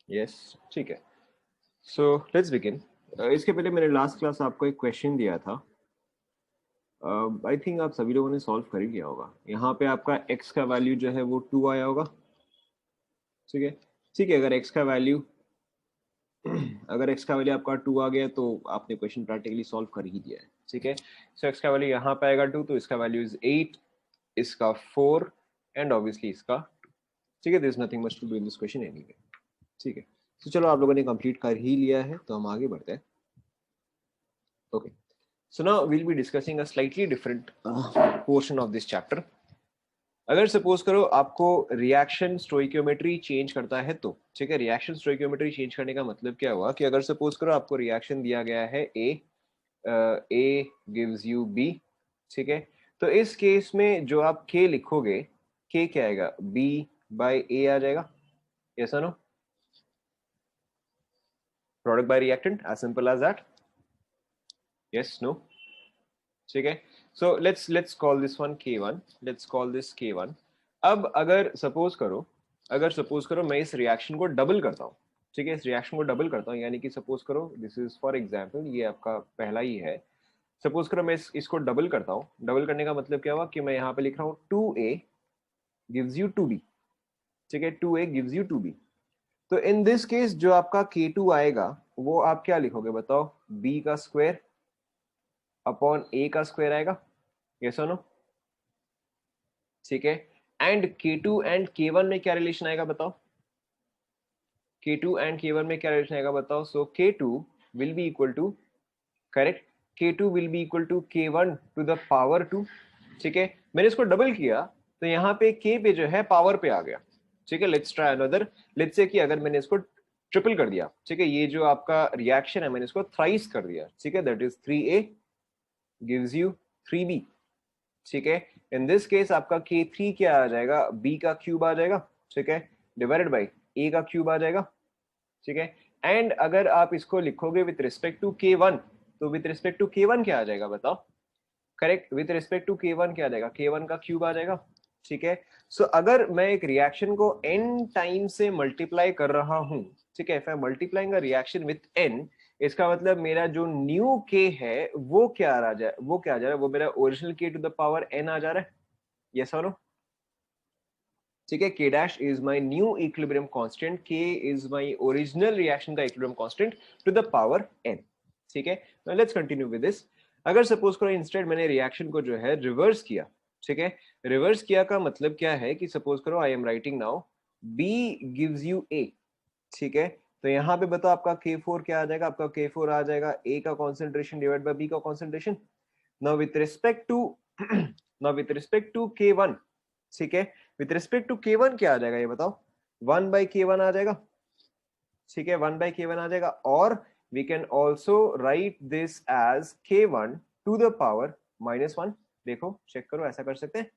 Yes, ठीक है। So let's begin. इसके पहले मैंने लास्ट क्लास आपको एक क्वेश्चन दिया था। आई थिंक आप सभी लोगों ने सॉल्व कर ही लिया होगा। यहाँ पे आपका x का वैल्यू जो है वो 2 आया होगा। ठीक है, ठीक है। अगर x का वैल्यू आपका 2 आ गया तो आपने क्वेश्चन प्रैक्टिकली सॉल्व कर ही दिया है। ठीक है, सो x का वैल्यू यहाँ पे आएगा 2, तो इसका वैल्यू इज 8, इसका 4 एंड ऑब्वियसली इसका 2। ठीक है, there is nothing much to do in this question anyway. ठीक है, तो चलो आप लोगों ने कंप्लीट कर ही लिया है तो हम आगे बढ़ते हैं। Okay, so now we'll be discussing a slightly different portion of this chapter. अगर सपोज करो आपको रिएक्शन स्टोइकियोमेट्री चेंज करता है तो, ठीक है, रिएक्शन स्टोइकियोमेट्री चेंज करने का मतलब क्या हुआ कि अगर सपोज करो आपको रिएक्शन दिया गया है ए गिव्स यू बी। ठीक है, तो इस केस में जो आप के लिखोगे, के क्या आएगा, बी बाय ए आ जाएगा। यस और no? Product by reactant, as simple as that. Yes, no? ठीक है, so let's call this one K1, let's call this K1। अब अगर सपोज करो मैं इस रिएक्शन को डबल करता हूँ। ठीक है, इस रिएक्शन को डबल करता हूँ, यानी कि सपोज करो दिस इज फॉर एग्जांपल, ये आपका पहला ही है। सपोज करो मैं इसको डबल करता हूँ। डबल करने का मतलब क्या हुआ कि मैं यहाँ पे लिख रहा हूँ 2A गिव्स यू 2B। ठीक है, 2A गिव्स यू 2B। तो इन दिस केस जो आपका K2 आएगा वो आप क्या लिखोगे बताओ, B का स्क्वायर अपॉन A का स्क्वायर आएगा। यस और नो? ठीक है, एंड K2 एंड K1 में क्या रिलेशन आएगा बताओ, K2 एंड K1 में क्या रिलेशन आएगा बताओ। So K2 will be equal to, correct, K2 will be equal to K1 to the power 2। ठीक है, मैंने इसको डबल किया तो यहाँ पे K पे जो है पावर पे आ गया। ठीक है, let's try another. Let's say कि अगर मैंने इसको ट्रिपल कर दिया, ठीक है, ये जो आपका रिएक्शन है मैंने इसको थ्राइस कर दिया। ठीक है, that is 3A gives you 3B। ठीक है, इन दिस केस आपका K3 क्या आ जाएगा, B का क्यूब आ जाएगा। ठीक है, डिवाइडेड बाई A का क्यूब आ जाएगा। ठीक है, एंड अगर आप इसको लिखोगे विथ रिस्पेक्ट टू K1, तो विथ रिस्पेक्ट टू K1 क्या आ जाएगा बताओ, correct, with respect to K1 क्या आ जाएगा, K1 का क्यूब आ जाएगा। ठीक है, सो अगर मैं एक रिएक्शन को n टाइम से मल्टीप्लाई कर रहा हूं, ठीक है, if I multiplying a reaction with n, इसका मतलब मेरा जो न्यू k है वो क्या आ जाए, वो क्या आ जा रहा है, वो मेरा original k to the power n आ जा रहा है। यस और नो? ठीक है, k dash is my new equilibrium constant, k is my original reaction का equilibrium constant to the power n। ठीक है, now let's continue with this. अगर सपोज करो इंस्टेड मैंने रिएक्शन को जो है रिवर्स किया। ठीक है, रिवर्स किया का मतलब क्या है कि सपोज करो I am writing now b gives you a। ठीक है, तो यहाँ पे बताओ आपका K4 क्या आ जाएगा, आपका K4 आ जाएगा A का कॉन्सेंट्रेशन डिवाइड बाय B का concentration. Now with respect to now with respect to K1, ठीक है, विथ रिस्पेक्ट टू K1 क्या आ जाएगा ये बताओ, 1/K1 आ जाएगा। ठीक है, 1/K1 आ जाएगा, और we can also write this as K1 to the power -1। देखो चेक करो, ऐसा कर सकते हैं?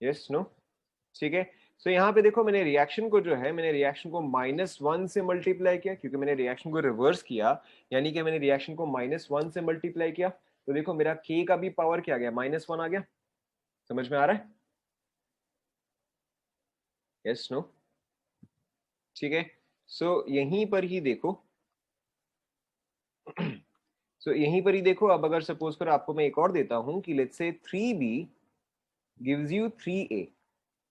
Yes, no? ठीक है, सो यहाँ पे देखो मैंने रिएक्शन को जो है, मैंने रिएक्शन को -1 से मल्टीप्लाई किया, क्योंकि मैंने रिएक्शन को रिवर्स किया, यानी कि मैंने रिएक्शन को -1 से मल्टीप्लाई किया। तो देखो मेरा k का भी पावर क्या आ गया, -1 आ गया। समझ में आ रहा है? Yes, no? ठीक है, सो यहीं पर ही देखो सो यहीं पर ही देखो, अब अगर सपोज करो आपको मैं एक और देता हूं कि let's say 3B gives you 3A।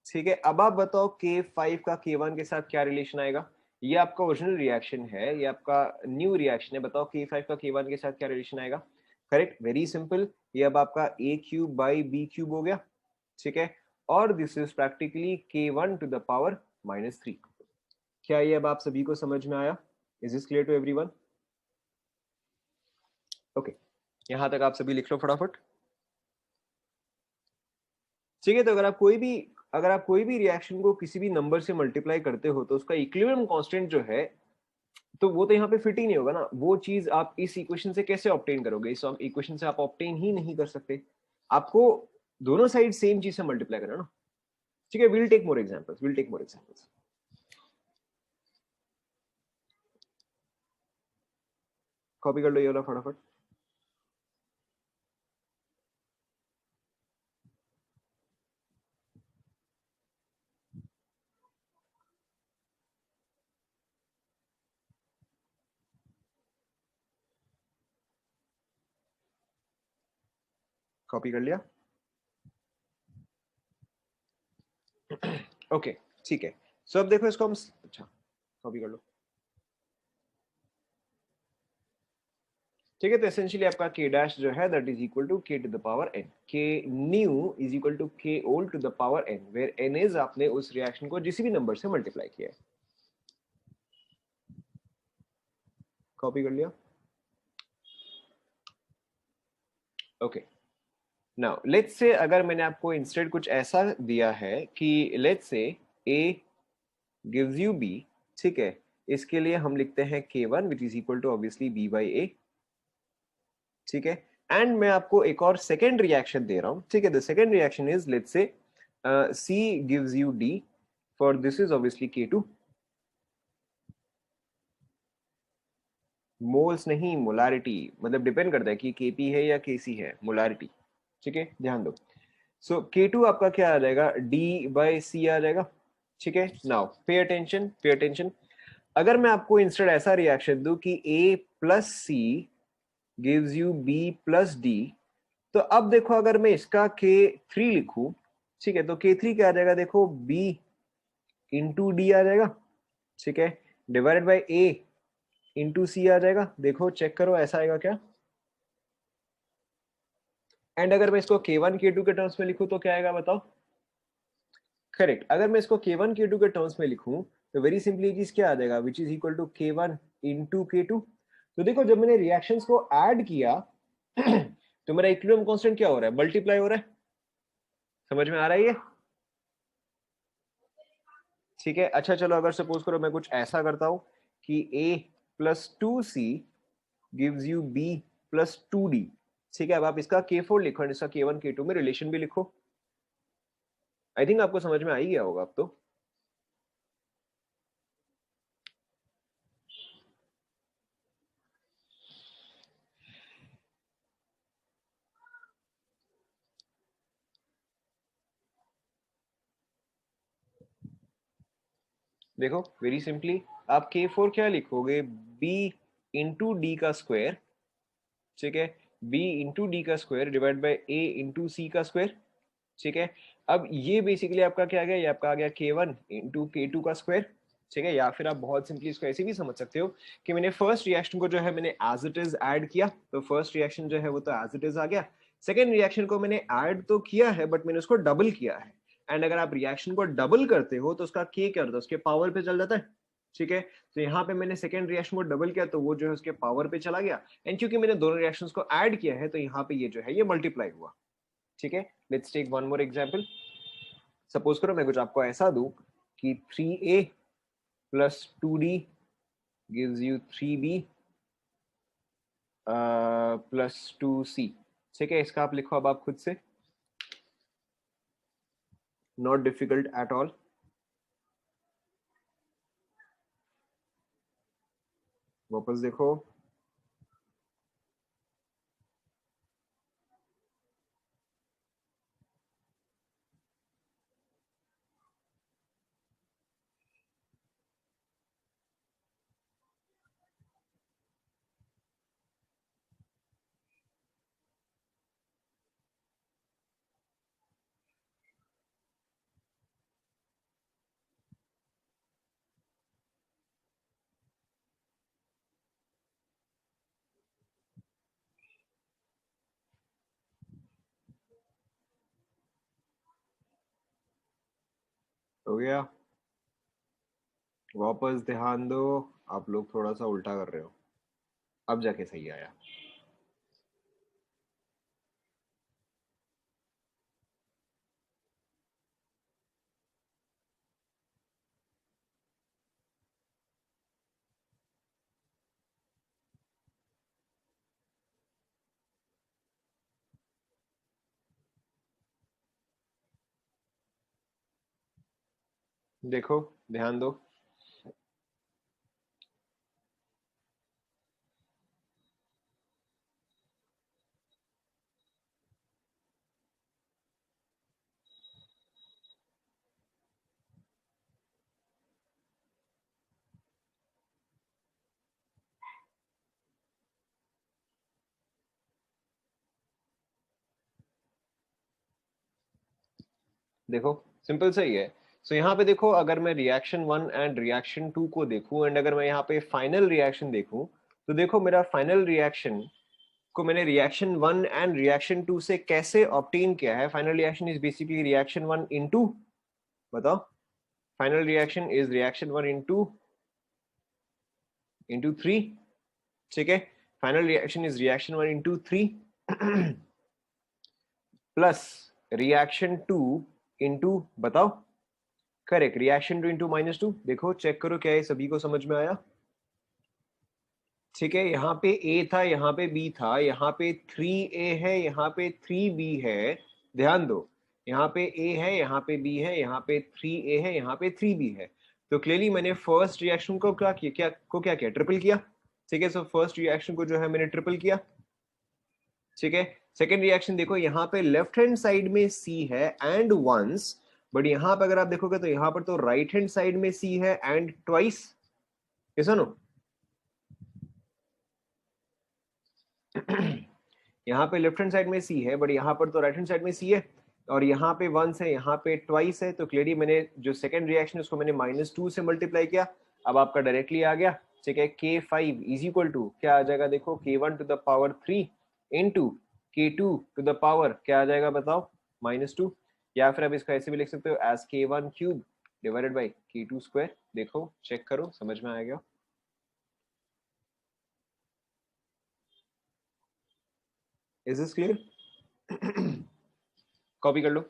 ठीक है, अब आप बताओ K5 का K1 के साथ क्या रिलेशन आएगा। ये आपका ओरिजिनल रिएक्शन है, ये आपका न्यू रिएक्शन है, बताओ K5 का K1 के साथ क्या रिलेशन आएगा। करेक्ट, वेरी सिंपल, ये अब आपका A cube by B cube हो गया। ठीक है, और this is practically K1 to the power -3। क्या ये अब आप सभी को समझ में आया? Is this clear to everyone? Okay, यहां तक आप सभी लिख लो फटाफट। ठीक है, तो अगर आप कोई भी रिएक्शन को किसी भी नंबर से मल्टीप्लाई करते हो तो उसका इक्विलिब्रियम कांस्टेंट जो है, तो वो तो यहाँ पे फिट ही नहीं होगा ना। वो चीज आप इस इक्वेशन से कैसे ऑब्टेन करोगे, इस इक्वेशन से आप ऑब्टेन ही नहीं कर सकते। आपको दोनों साइड सेम चीज से मल्टीप्लाई करना ना। ठीक है, will take more examples. Copy कर लो ये वाला फटाफट। कॉपी कर लिया? ओके ठीक है। सो अब देखो इसको हम, अच्छा कॉपी कर लो। ठीक है, तो एसेंशियली आपका k डैश जो है that is equal to k to the power n, k new is equal to k old to the power n, where n is आपने उस रिएक्शन को जिस भी नंबर से मल्टीप्लाई किया है। कॉपी कर लिया? ओके नाउ लेट्स से अगर मैंने आपको इंस्टेड कुछ ऐसा दिया है कि let's say a gives you b, ठीक है, इसके लिए हम लिखते हैं k1 which is equal to obviously b by a, ठीक है। एंड मैं आपको एक और सेकेंड रिएक्शन दे रहा हूं, ठीक है। The second reaction is let's say c gives you d, for this is obviously k2, moles नहीं मोलारिटी, मतलब डिपेंड करता है कि kp है या kc है, मोलारिटी, ठीक है, ध्यान दो। सो k2 आपका क्या आ जाएगा, d बाई c आ जाएगा, ठीक है। Now pay attention, pay attention, अगर मैं आपको इंस्टेड ऐसा रिएक्शन दूं कि a plus C gives you b plus d, तो अब देखो अगर मैं इसका k3 लिखूं, ठीक है, तो k3 क्या आ जाएगा, देखो b इंटू डी आ जाएगा, ठीक है, डिवाइडेड बाई a इंटू सी आ जाएगा। देखो चेक करो ऐसा आएगा क्या? एंड अगर मैं इसको k1 k2 के टर्म्स में लिखूं तो क्या आएगा बताओ? करेक्ट, अगर मैं इसको k1 k2 के टर्म्स में लिखूं तो वेरी सिंपली चीज क्या आ जाएगा, which is equal to k1 into k2। तो देखो जब मैंने रिएक्शंस को ऐड किया तो मेरा इक्विलिब्रियम कांस्टेंट क्या हो रहा है, मल्टीप्लाई हो रहा है। समझ में आ रहा है ये? ठीक है, अच्छा चलो अगर सपोज करो मैं कुछ ऐसा करता हूं कि a plus two C gives you b plus two D, ठीक है। अब आप इसका k4 लिखो और इसका k1 k2 में रिलेशन भी लिखो। आई थिंक आपको समझ में आ ही गया होगा अब तो। देखो वेरी सिंपली आप k4 क्या लिखोगे, b इंटू डी का स्क्वायर, ठीक है, b इंटू डी का square divide by a into C का स्क्वायर, ठीक है। अब ये बेसिकली आपका क्या आ गया, ये आपका आ गया k1 इंटू k2 का स्क्वायर, ठीक है। या फिर आप बहुत सिंपली इसको ऐसे भी समझ सकते हो कि मैंने फर्स्ट रिएक्शन को जो है मैंने एज इट इज ऐड किया, तो फर्स्ट रिएक्शन जो है वो तो एज इट इज आ गया। सेकेंड रिएक्शन को मैंने ऐड तो किया है बट मैंने उसको डबल किया है। एंड अगर आप रिएक्शन को डबल करते हो तो उसका k क्या होता है, उसके पावर पे चल जाता है, ठीक है। तो यहाँ पे मैंने सेकेंड रिएक्शन को डबल किया तो वो जो है उसके पावर पे चला गया। एंड क्योंकि मैंने दोनों रिएक्शंस को ऐड किया है तो यहाँ पे ये जो है ये मल्टीप्लाई हुआ, ठीक है। Let's take one more example. Suppose करो मैं कुछ आपको ऐसा दूं कि 3a plus 2d gives you 3b plus 2c, ठीक है। इसका आप लिखो अब आप खुद से, नॉट डिफिकल्ट एट ऑल। वापस देखो, हो गया? वापस ध्यान दो, आप लोग थोड़ा सा उल्टा कर रहे हो, अब जाके सही आया। देखो ध्यान दो, देखो सिंपल सही है। सो यहाँ पे देखो, अगर मैं रिएक्शन 1 एंड रिएक्शन 2 को देखूं एंड अगर मैं यहाँ पे फाइनल रिएक्शन देखूं, तो देखो मेरा फाइनल रिएक्शन को मैंने रिएक्शन 1 एंड रिएक्शन 2 से कैसे ऑब्टेन किया है। Final reaction is basically reaction 1 into, बताओ, final reaction is reaction 1 into 3, ठीक है। Final reaction is reaction 1 into 3 plus reaction 2 into, बताओ, करेक्ट, रिएक्शन 2 इनटू -2। देखो चेक करो क्या ये सभी को समझ में आया, ठीक है। यहाँ पे ए था, यहाँ पे बी था, यहाँ पे 3A है, यहाँ पे 3B है। ध्यान दो, यहाँ पे ए है, यहाँ पे बी है, यहाँ पे 3A है, यहाँ पे 3B है। तो क्लियरली मैंने फर्स्ट रिएक्शन को क्या किया, ट्रिपल किया, ठीक है। सो फर्स्ट रिएक्शन को जो है मैंने ट्रिपल किया, ठीक है। सेकेंड रिएक्शन देखो, यहाँ पे लेफ्ट हैंड साइड में सी है एंड वंस, बट यहाँ पे अगर आप देखोगे तो यहाँ पर तो राइट हैंड साइड में सी है एंड ट्वाइस, कैसा नो। यहाँ पे लेफ्ट हैंड साइड में सी है, बट यहाँ पर तो राइट हैंड साइड में सी है, और यहाँ पे वंस है, यहाँ पे ट्वाइस है। तो क्लियरली मैंने जो सेकंड रिएक्शन उसको मैंने -2 से मल्टीप्लाई किया। अब आपका डायरेक्टली आ गया, ठीक है। K5 इज इक्वल टू क्या आ जाएगा, देखो K1 to the power 3 into K2 to the power क्या आ जाएगा, बताओ, -2। या फिर आप इसका ऐसे भी लिख सकते हो as K1 cube divided by K2 square. देखो चेक करो, समझ में आएगा। Is this clear? कॉपी कर लो,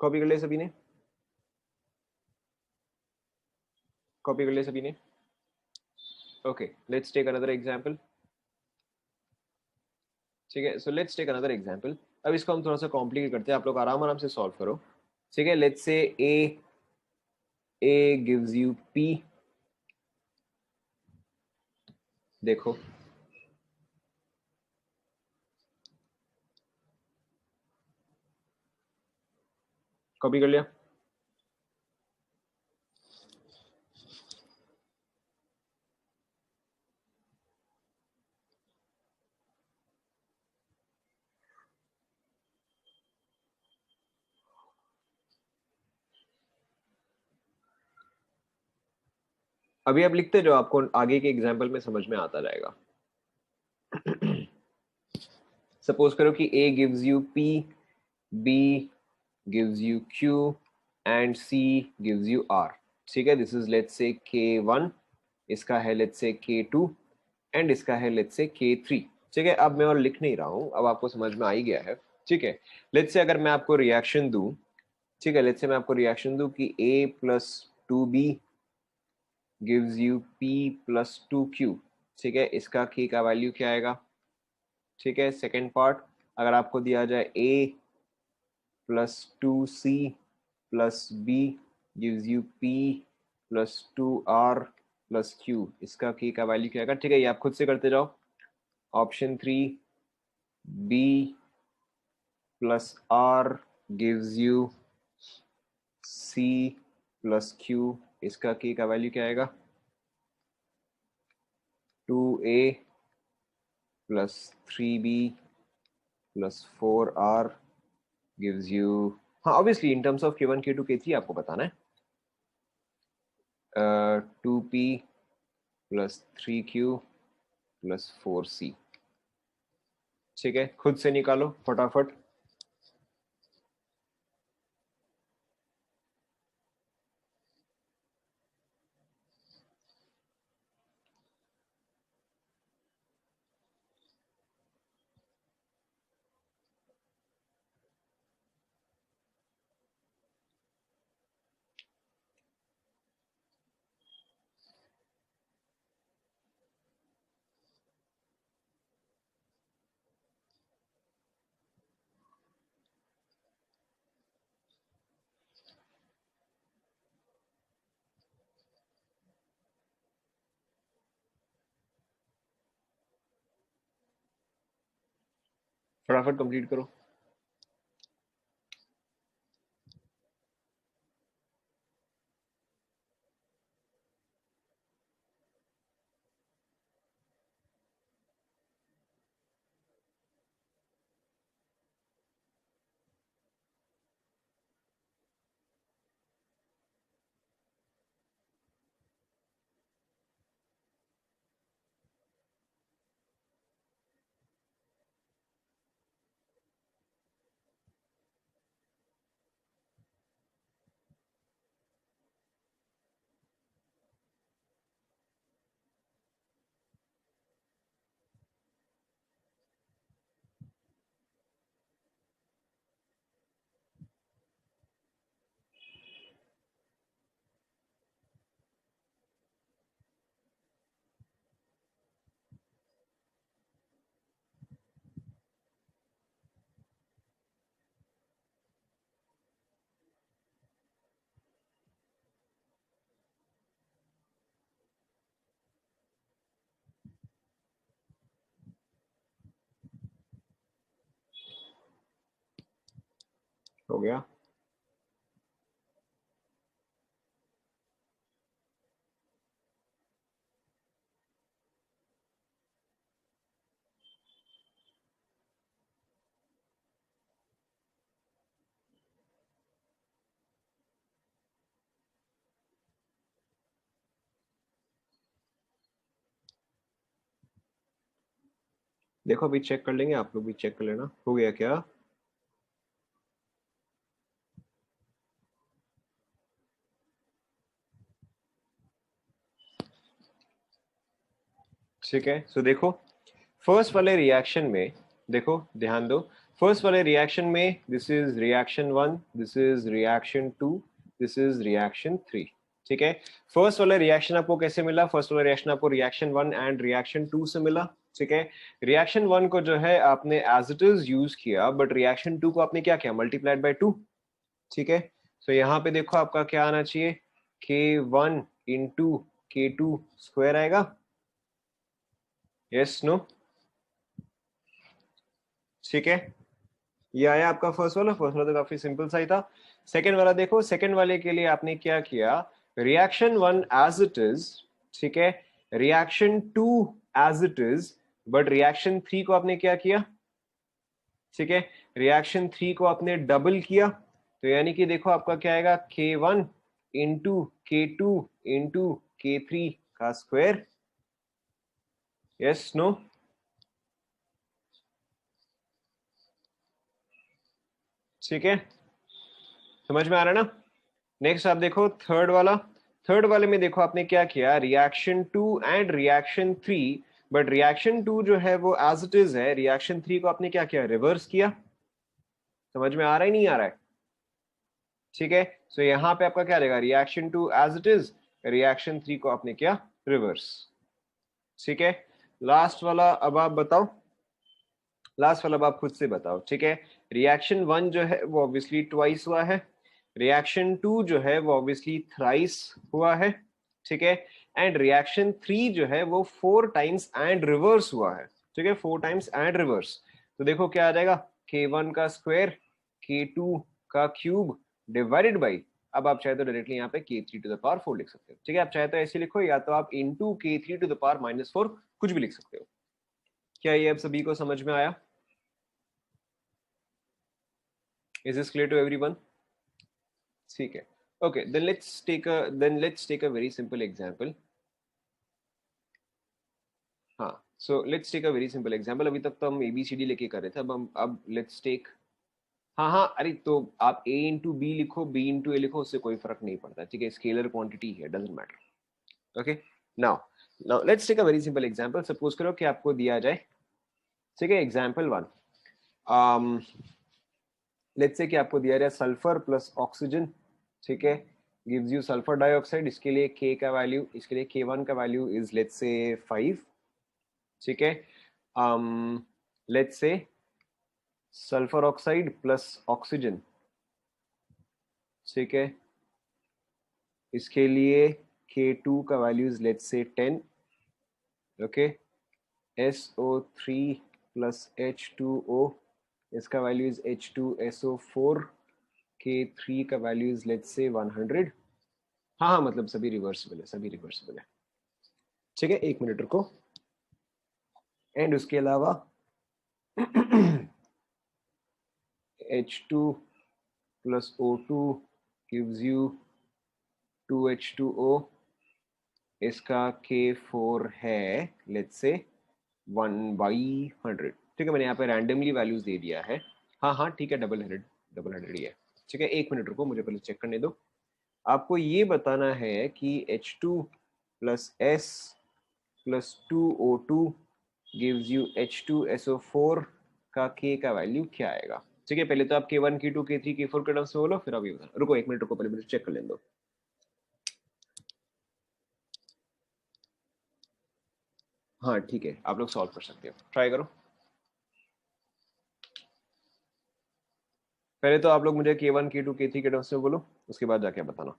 कॉपी कर ले सभी ने, कॉपी कर ले सभी ने। Okay, let's take another example, ठीक है। So let's take another example. अब इसको हम थोड़ा सा कॉम्प्लिकेट करते हैं, आप लोग आराम आराम से सॉल्व करो, ठीक है। Let's say A gives you P, देखो कॉपी कर लिया। अभी आप लिखते जाओ, आपको आगे के एग्जाम्पल में समझ में आता जाएगा। सपोज करो कि A gives you P, B gives you Q and C gives you R, ठीक है। This is let's say K1, इसका है लेट्स से K2 एंड इसका है लेट्स से K3, ठीक है। अब मैं और लिख नहीं रहा हूं, अब आपको समझ में आ ही गया है, ठीक है। लेट्स से अगर मैं आपको रिएक्शन दूं, ठीक है, लेट्स से मैं आपको रिएक्शन दूं कि A plus 2B gives you P plus 2Q, ठीक है। इसका K का वैल्यू क्या आएगा, ठीक है। सेकेंड पार्ट, अगर आपको दिया जाए A plus 2C plus B gives you P plus 2R plus Q, इसका K का वैल्यू क्या आएगा, ठीक है। ये आप खुद से करते जाओ। Option 3, B plus R gives you C plus Q, इसका K का वैल्यू क्या आएगा, 2A plus 3B plus 4R gives you, हाँ obviously in terms of K1 K2 K3 आपको बताना है, 2P plus 3Q plus 4C, ठीक है। खुद से निकालो फटाफट। फटाफट कंप्लीट करो। हो गया। देखो अभी चेक कर लेंगे, आप लोग भी चेक कर लेना, हो गया क्या? ठीक है, सो देखो फर्स्ट वाले रिएक्शन में, देखो ध्यान दो, फर्स्ट वाले रिएक्शन में this is reaction 1, this is reaction 2, this is reaction 3। ठीक है, फर्स्ट वाला रिएक्शन आपको कैसे मिला? फर्स्ट वाला रिएक्शन आपको रिएक्शन 1 एंड रिएक्शन 2 से मिला। ठीक है, रिएक्शन 1 को जो है आपने एज इट इज यूज किया, बट रिएक्शन 2 को आपने क्या किया? Multiplied by 2। ठीक है, तो यहाँ पे देखो आपका क्या आना चाहिए? K1 इंटू K2 स्क्वायर आएगा। Yes no? ठीक है, ये आया आपका फर्स्ट वाला तो काफी सिंपल सा ही था। सेकंड वाला देखो, सेकंड वाले के लिए आपने क्या किया? रिएक्शन 1 एज इट इज, ठीक है, reaction 2 as it is, but reaction 3 को आपने क्या किया? ठीक है, रिएक्शन 3 को आपने डबल किया, तो यानी कि देखो आपका क्या आएगा? K1 into K2 into K3 का स्क्वायर। Yes no? ठीक है, समझ में आ रहा है ना? नेक्स्ट आप देखो थर्ड वाला, थर्ड वाले में देखो आपने क्या किया? Reaction 2 and reaction 3, but reaction 2 जो है वो एज इट इज है, रिएक्शन 3 को आपने क्या किया? रिवर्स किया। समझ में आ रहा है नहीं आ रहा है? ठीक है, सो यहाँ पे आपका क्या रहेगा? Reaction 2 as it is, reaction 3 को आपने किया रिवर्स। ठीक है, लास्ट वाला अब आप बताओ, लास्ट वाला अब आप खुद से बताओ। ठीक है, रिएक्शन 1 जो है वो ऑब्वियसली ट्वाइस हुआ है, रिएक्शन 2 जो है वो ऑब्वियसली थ्राइस हुआ है। ठीक है, एंड रिएक्शन 3 जो है वो 4 टाइम्स एंड रिवर्स हुआ है। ठीक है, 4 टाइम्स एंड रिवर्स, तो देखो क्या आ जाएगा? K1 का स्क्वायर, K2 का क्यूब डिवाइडेड बाई, अब आप चाहे तो डायरेक्टली यहाँ पे K3 टू द पावर 4 लिख सकते हो। ठीक है, आप चाहे तो ऐसे लिखो, या तो आप into K3 to the power -4 कुछ भी लिख सकते हो। क्या ये अब सभी को समझ में आया? Is this clear to everyone? ठीक है, okay, then let's take a very simple example. हाँ, so let's take a very simple example. अभी तक तो हम ABCD लेके कर रहे थे, अब let's take, हाँ हाँ, अरे तो आप A इंटू बी लिखो, B इंटू ए लिखो, उससे कोई फर्क नहीं पड़ता। ठीक है, स्केलर क्वांटिटी है, doesn't matter. Okay, now let's take a very simple example. Suppose करो कि आपको दिया जाए, ठीक है, एग्जांपल 1, लेट्स से कि आपको दिया जाए सल्फर प्लस ऑक्सीजन। ठीक है, गिव्स यू सल्फर डाइऑक्साइड। इसके लिए K का वैल्यू, इसके लिए K1 का वैल्यू इज लेट्स से 5। ठीक है, let's say sulphur oxide plus oxygen, ठीक है, इसके लिए K2 का value is let's say 10। Okay, SO3 plus H2O, इसका वैल्यू इज H2SO4, K3 का वैल्यू इज लेट्स से 100। हाँ हाँ, मतलब सभी रिवर्सिबल है, सभी रिवर्सिबल है। ठीक है, एक मिनट रुको। एंड उसके अलावा H2 plus O2 gives you 2H2O, इसका K4 है लेट्स से 1/100। ठीक है, मैंने यहाँ पे रैंडमली वैल्यूज दे दिया है। हाँ हाँ ठीक है, डबल हंड्रेड ही है। ठीक है, एक मिनट रुको, मुझे पहले चेक करने दो। आपको ये बताना है कि H2 plus S plus 2O2 gives you H2SO4 का K का वैल्यू क्या आएगा? ठीक है, पहले तो आप K1 K2 K3 K4 के टर्म्स में बोलो, फिर आप ये बताना। रुको एक मिनट रुको, पहले मुझे चेक कर लेने दो। हाँ ठीक है, आप लोग सॉल्व कर सकते हो, ट्राई करो। पहले तो आप लोग मुझे K1 K2 K3 के टर्म्स में बोलो, उसके बाद जाके बताना।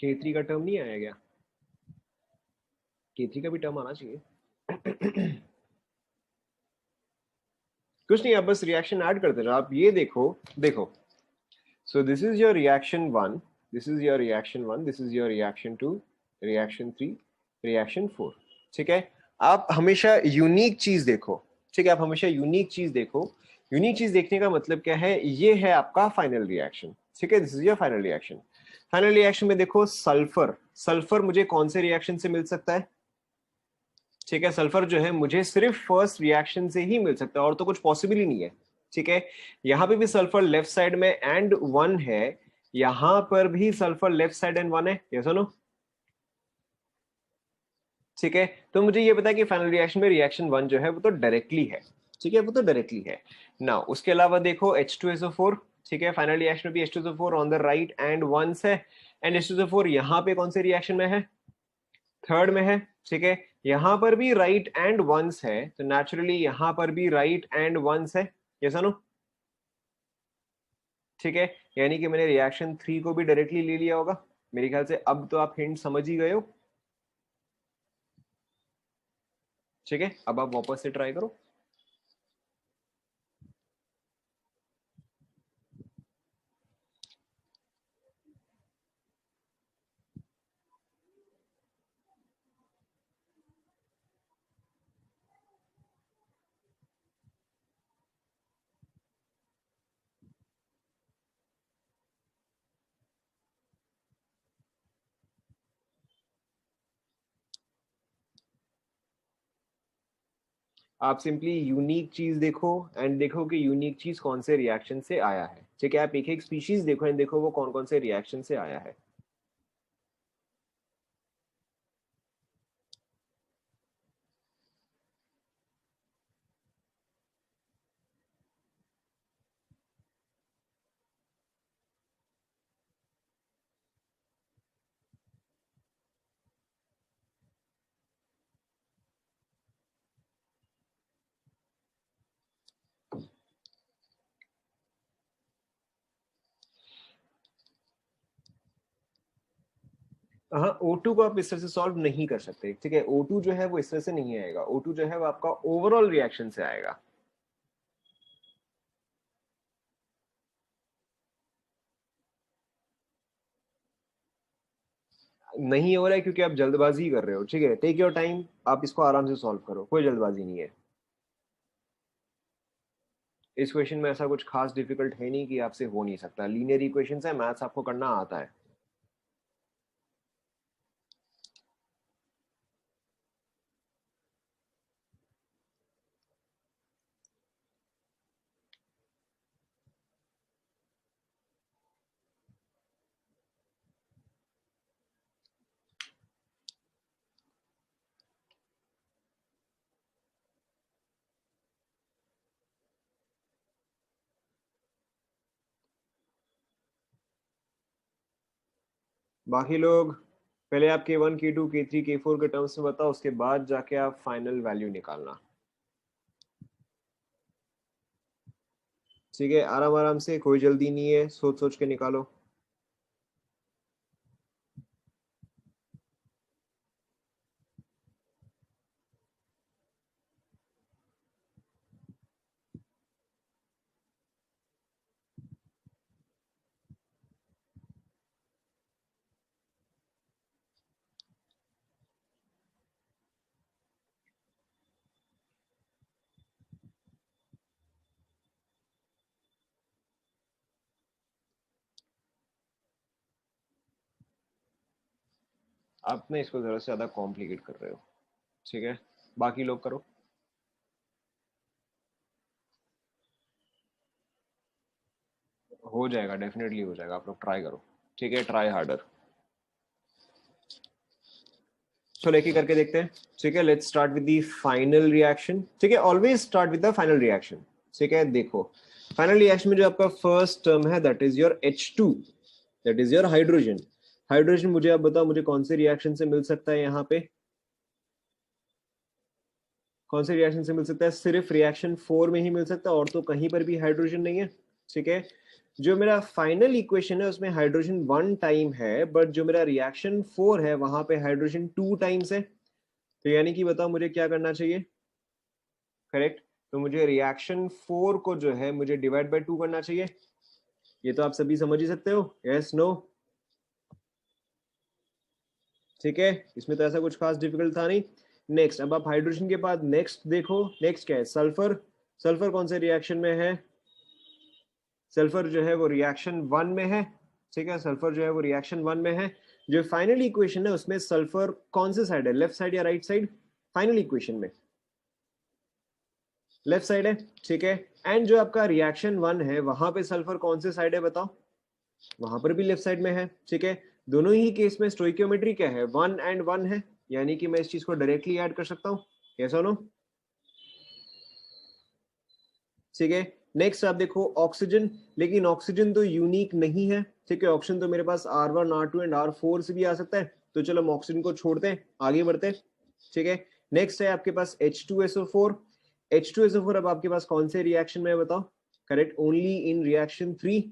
K3 का टर्म नहीं आया क्या? K3 का भी टर्म आना चाहिए। कुछ नहीं, आप बस रिएक्शन ऐड करते रहो। आप ये देखो, देखो, so this is your reaction 1, this is your reaction 1, this is your reaction 2, reaction 3, reaction 4। ठीक है, आप हमेशा यूनिक चीज देखो। ठीक है, आप हमेशा यूनिक चीज देखो। यूनिक चीज देखने का मतलब क्या है? ये है आपका फाइनल रिएक्शन। ठीक है, this is your final reaction. Final reaction में देखो सल्फर, सल्फर मुझे कौन से रिएक्शन से मिल सकता है? ठीक है, सल्फर जो है मुझे सिर्फ फर्स्ट रिएक्शन से ही मिल सकता है, और तो कुछ पॉसिबल ही नहीं है। ठीक है, यहां पे भी सल्फर लेफ्ट साइड में एंड 1 है, यहां पर भी सल्फर लेफ्ट साइड एंड 1 है। यस और नो? ठीक है, तो मुझे ये पता है कि फाइनल रिएक्शन में रिएक्शन 1 जो है वो तो डायरेक्टली है। ठीक है, वो तो डायरेक्टली है ना। उसके अलावा देखो H2SO4। ठीक है, फाइनल रिएक्शन में भी H2SO4 on the right end once है, एंड H2SO4 यहाँ पे कौन से रिएक्शन में है? थर्ड में है। ठीक है, यहां पर भी राइट एंड वंस है, तो नेचुरली यहां पर भी राइट एंड वंस है। Yes no? ठीक है, यानी कि मैंने रिएक्शन 3 को भी डायरेक्टली ले लिया होगा। मेरे ख्याल से अब तो आप हिंट समझ ही गए हो। ठीक है, अब आप वापस से ट्राई करो। आप सिंपली यूनिक चीज देखो एंड देखो कि यूनिक चीज कौन से रिएक्शन से आया है। ठीक है, आप एक एक स्पीशीज देखो एंड देखो वो कौन कौन से रिएक्शन से आया है। हाँ, O2 को आप इस तरह से सॉल्व नहीं कर सकते। ठीक है, O2 जो है वो इस तरह से नहीं आएगा। O2 जो है वो आपका ओवरऑल रिएक्शन से आएगा। नहीं हो रहा है क्योंकि आप जल्दबाजी कर रहे हो। ठीक है, टेक योर टाइम, आप इसको आराम से सॉल्व करो, कोई जल्दबाजी नहीं है। इस क्वेश्चन में ऐसा कुछ खास डिफिकल्ट है नहीं कि आपसे हो नहीं सकता। लीनियर इक्वेशंस है, मैथ्स आपको करना आता है। बाकी लोग पहले आप K1 K2 K3 K4 के टर्म्स में बताओ, उसके बाद जाके आप फाइनल वैल्यू निकालना। ठीक है, आराम आराम से, कोई जल्दी नहीं है, सोच सोच के निकालो। आप ना इसको जरा से ज्यादा कॉम्प्लिकेट कर रहे हो। ठीक है, बाकी लोग करो। हो जाएगा, डेफिनेटली हो जाएगा, आप लोग ट्राई करो। ठीक है, ट्राई हार्डर। चलो एक ही करके देखते हैं। ठीक है, let's start with the final reaction. ठीक है, always start with the final reaction. ठीक है, देखो फाइनल रिएक्शन में जो आपका फर्स्ट टर्म है that is your H2, that is your hydrogen. Hydrogen मुझे आप बताओ मुझे कौन से रिएक्शन से मिल सकता है? यहाँ पे कौन से रिएक्शन से मिल सकता है? सिर्फ रिएक्शन 4 में ही मिल सकता है, और तो कहीं पर भी हाइड्रोजन नहीं है। ठीक है, जो मेरा फाइनल इक्वेशन है उसमें हाइड्रोजन 1 टाइम है, बट जो मेरा रिएक्शन 4 है वहां पे हाइड्रोजन 2 टाइम्स है। तो यानी कि बताओ मुझे क्या करना चाहिए? करेक्ट, तो मुझे रिएक्शन 4 को जो है मुझे डिवाइड बाय 2 करना चाहिए। ये तो आप सभी समझ ही सकते हो, यस नो? ठीक है, इसमें तो ऐसा कुछ खास डिफिकल्ट था नहीं। नेक्स्ट, अब आप हाइड्रोजन के बाद नेक्स्ट देखो, नेक्स्ट क्या है? सल्फर। सल्फर कौन से रिएक्शन में है? सल्फर जो है वो रिएक्शन 1 में है। ठीक है, सल्फर जो है वो रिएक्शन 1 में है। जो फाइनल इक्वेशन है उसमें सल्फर कौन से साइड है, लेफ्ट साइड या राइट साइड? फाइनल इक्वेशन में लेफ्ट साइड है। ठीक है, एंड जो आपका रिएक्शन 1 है वहां पे सल्फर कौन से साइड है बताओ? वहां पर भी लेफ्ट साइड में है। ठीक है, दोनों ही केस में स्टोइकियोमेट्री क्या है? 1 एंड 1 है, यानी कि मैं इस चीज को डायरेक्टली ऐड कर सकता हूँ। यस और नो? ठीक है, नेक्स्ट आप देखो ऑक्सीजन, लेकिन ऑक्सीजन तो यूनिक नहीं है। ठीक है, ऑक्सीजन तो मेरे पास R1 R2 एंड R4 से भी आ सकता है, तो चलो हम ऑक्सीजन को छोड़ते हैं, आगे बढ़ते हैं। ठीक है, नेक्स्ट है आपके पास H2SO4। H2SO4 अब आपके पास कौन से रिएक्शन में है बताओ? Correct, only in reaction 3।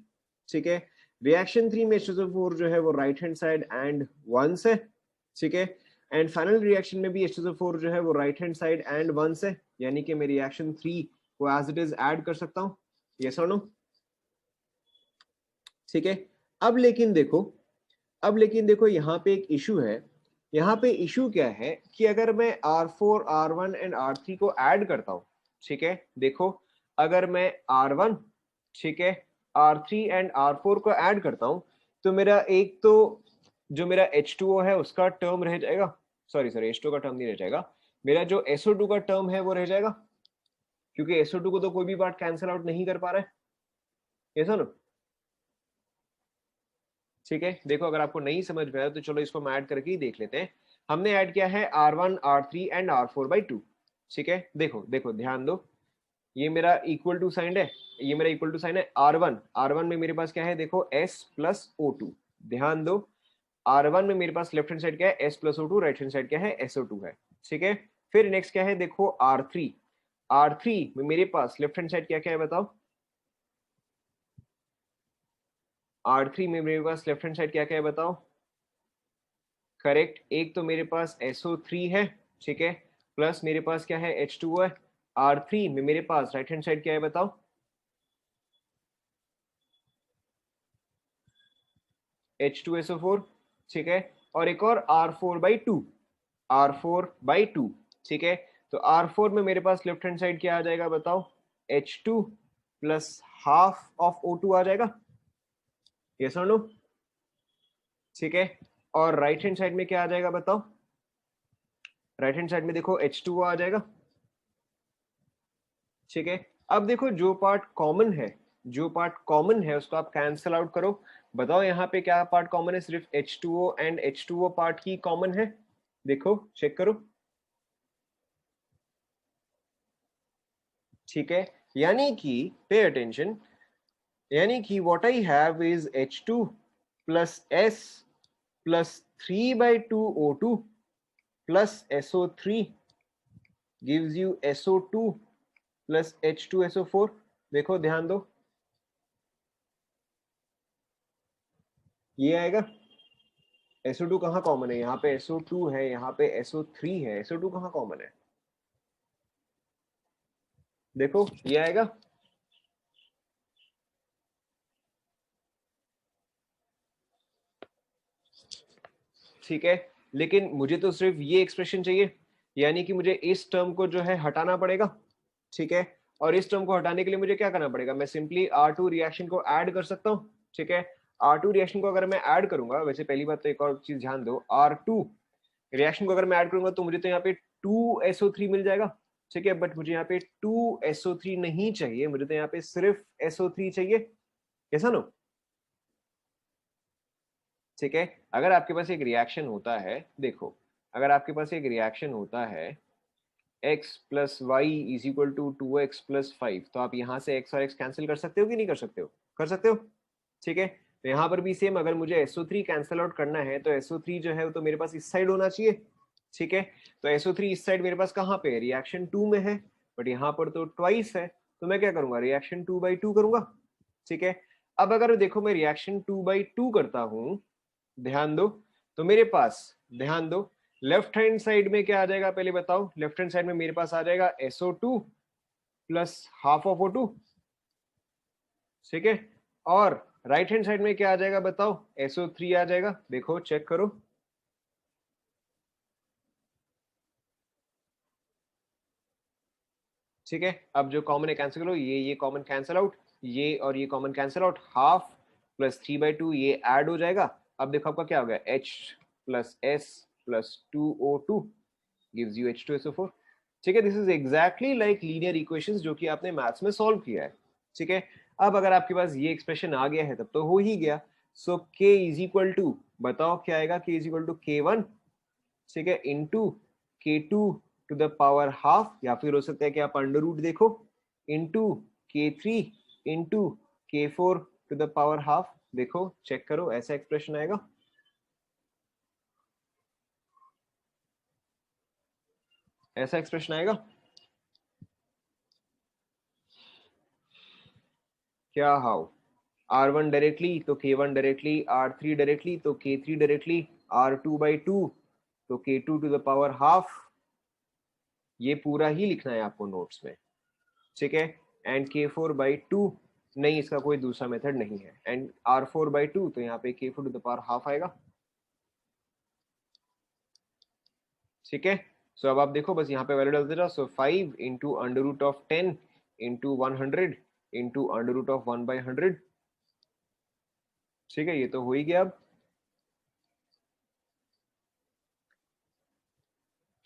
ठीक है, रिएक्शन 3 में H2SO4 जो है वो राइट हैंड साइड एंड 1 से। ठीक है, एंड फाइनल रिएक्शन में भी H2SO4 जो है वो राइट हैंड साइड एंड 1 से, यानी कि मैं रिएक्शन 3 को एज इट इज ऐड कर सकता हूं। यस और नो? ठीक है, अब लेकिन देखो यहाँ पे एक इशू है। यहाँ पे इशू क्या है कि अगर मैं R4 R1 एंड R3 को ऐड करता हूं, ठीक है, देखो अगर मैं R1, ठीक है, R3 एंड R4 को ऐड करता हूं, तो मेरा एक तो जो मेरा H2O है उसका टर्म रह जाएगा, सॉरी सॉरी H2O का टर्म नहीं रह जाएगा, मेरा जो SO2 का टर्म है वो रह जाएगा, क्योंकि SO2 को तो कोई भी पार्ट कैंसिल आउट नहीं कर पा रहा है। ये सुनो, ठीक है, देखो अगर आपको नहीं समझ में आया तो चलो इसको हम ऐड करके ही देख लेते हैं। हमने ऐड किया है R1 R3 एंड R4/2। ठीक है, देखो देखो ध्यान दो, ये मेरा इक्वल टू साइन है, ये मेरा इक्वल टू साइन है R1 में मेरे पास क्या है, देखो S+O2। ध्यान दो, R1 में मेरे पास लेफ्ट हैंड साइड क्या है, S+O2, राइट हैंड साइड क्या है, SO2 है। ठीक है, फिर नेक्स्ट क्या है, देखो R3 में मेरे पास लेफ्ट हैंड साइड क्या क्या है बताओ? R3 में मेरे पास लेफ्ट हैंड साइड क्या क्या है बताओ? करेक्ट, एक तो मेरे पास SO3 है, ठीक है, प्लस मेरे पास क्या है, H2O है। R3 में मेरे पास राइट हैंड साइड क्या है बताओ? H2SO4। ठीक है, और एक और R4/2। ठीक है, तो R4 में मेरे पास लेफ्ट हैंड साइड क्या आ जाएगा बताओ? H2 plus half of O2 आ जाएगा। यस और नो? ठीक है, और राइट हैंड साइड में क्या आ जाएगा बताओ? राइट हैंड साइड में देखो H2O आ जाएगा। ठीक है, अब देखो जो पार्ट कॉमन है, जो पार्ट कॉमन है उसको आप कैंसिल आउट करो। बताओ यहाँ पे क्या पार्ट कॉमन है? सिर्फ H2O and H2O part he common है। देखो चेक करो। ठीक है, यानी कि पे अटेंशन, यानी कि what I have is H2 plus S plus 3/2 O2 plus SO3 gives you SO2 plus H2SO4। देखो ध्यान दो, ये आएगा। SO2 कहाँ कॉमन है? यहाँ पे SO2 है, यहाँ पे SO3 है, SO2 कहाँ कॉमन है? देखो ये आएगा। ठीक है, लेकिन मुझे तो सिर्फ ये एक्सप्रेशन चाहिए, यानी कि मुझे इस टर्म को जो है हटाना पड़ेगा। ठीक है, और इस टर्म को हटाने के लिए मुझे क्या करना पड़ेगा? मैं सिंपली R2 रिएक्शन को ऐड कर सकता हूँ। ठीक है, R2 रिएक्शन को अगर मैं ऐड करूंगा, वैसे पहली बात तो एक और चीज ध्यान दो, R2 रिएक्शन को अगर मैं ऐड करूंगा तो मुझे तो यहाँ पे 2SO3 मिल जाएगा। ठीक है, बट मुझे यहाँ पे 2SO3 नहीं चाहिए, मुझे तो यहाँ पे सिर्फ SO3 चाहिए। कैसा नो? ठीक है, अगर आपके पास एक रिएक्शन होता है, देखो अगर आपके पास एक रिएक्शन होता है x plus y is equal to 2x+5, तो आप यहाँ से x और x कैंसिल कर सकते हो कि नहीं कर सकते हो? कर सकते हो। ठीक है, तो यहाँ पर भी सेम, अगर मुझे SO3 कैंसिल आउट करना है तो SO3 जो है तो मेरे पास इस साइड होना चाहिए। ठीक है, तो SO3 इस साइड मेरे पास कहाँ पे, रिएक्शन 2 में है, बट यहाँ पर तो ट्वाइस है, तो मैं क्या करूंगा, रिएक्शन 2/2 करूंगा। ठीक है, अब अगर देखो मैं रिएक्शन 2/2 करता हूं, ध्यान दो, तो मेरे पास, ध्यान दो, लेफ्ट हैंड साइड में क्या आ जाएगा पहले बताओ। लेफ्ट हैंड साइड में मेरे पास आ जाएगा SO2 plus half of O2, ठीक है। और राइट हैंड साइड में क्या आ जाएगा बताओ, SO3 आ जाएगा। देखो चेक करो, ठीक है। अब जो कॉमन है कैंसिल करो, ये कॉमन कैंसिल आउट, ये और ये common cancel out, half plus 3/2 ये ऐड हो जाएगा। अब देखो आपका क्या हो गया, H plus S plus 2O2 gives you H2SO4, ठीक है। This is exactly like linear equations जो कि आपने मैथ्स में सॉल्व किया है, ठीक है। अब अगर आपके पास ये एक्सप्रेशन आ गया है तब तो हो ही गया। सो K इज इक्वल टू, बताओ क्या आएगा, K is equal to K1, ठीक है, into K2 to the power half, या फिर हो सकता है कि आप अंडर रूट देखो, into K3 into K4 to the power half. देखो चेक करो, ऐसा एक्सप्रेशन आएगा। ऐसा एक्सप्रेशन आएगा क्या, हाउ, R1 डायरेक्टली तो K1 डायरेक्टली, R3 डायरेक्टली तो K3 डायरेक्टली, R2/2 तो K2 to the power half. ये पूरा ही लिखना है आपको नोट्स में, ठीक है। एंड K4/2, नहीं इसका कोई दूसरा मेथड नहीं है। एंड R4/2 तो यहाँ पे K4 to the power half आएगा, ठीक है। सो अब आप देखो बस यहाँ पे वैल्यू डाल देना। So 5 into under root of 10 into 100 into under root of 1/100, ठीक है। ये तो हो ही गया। अब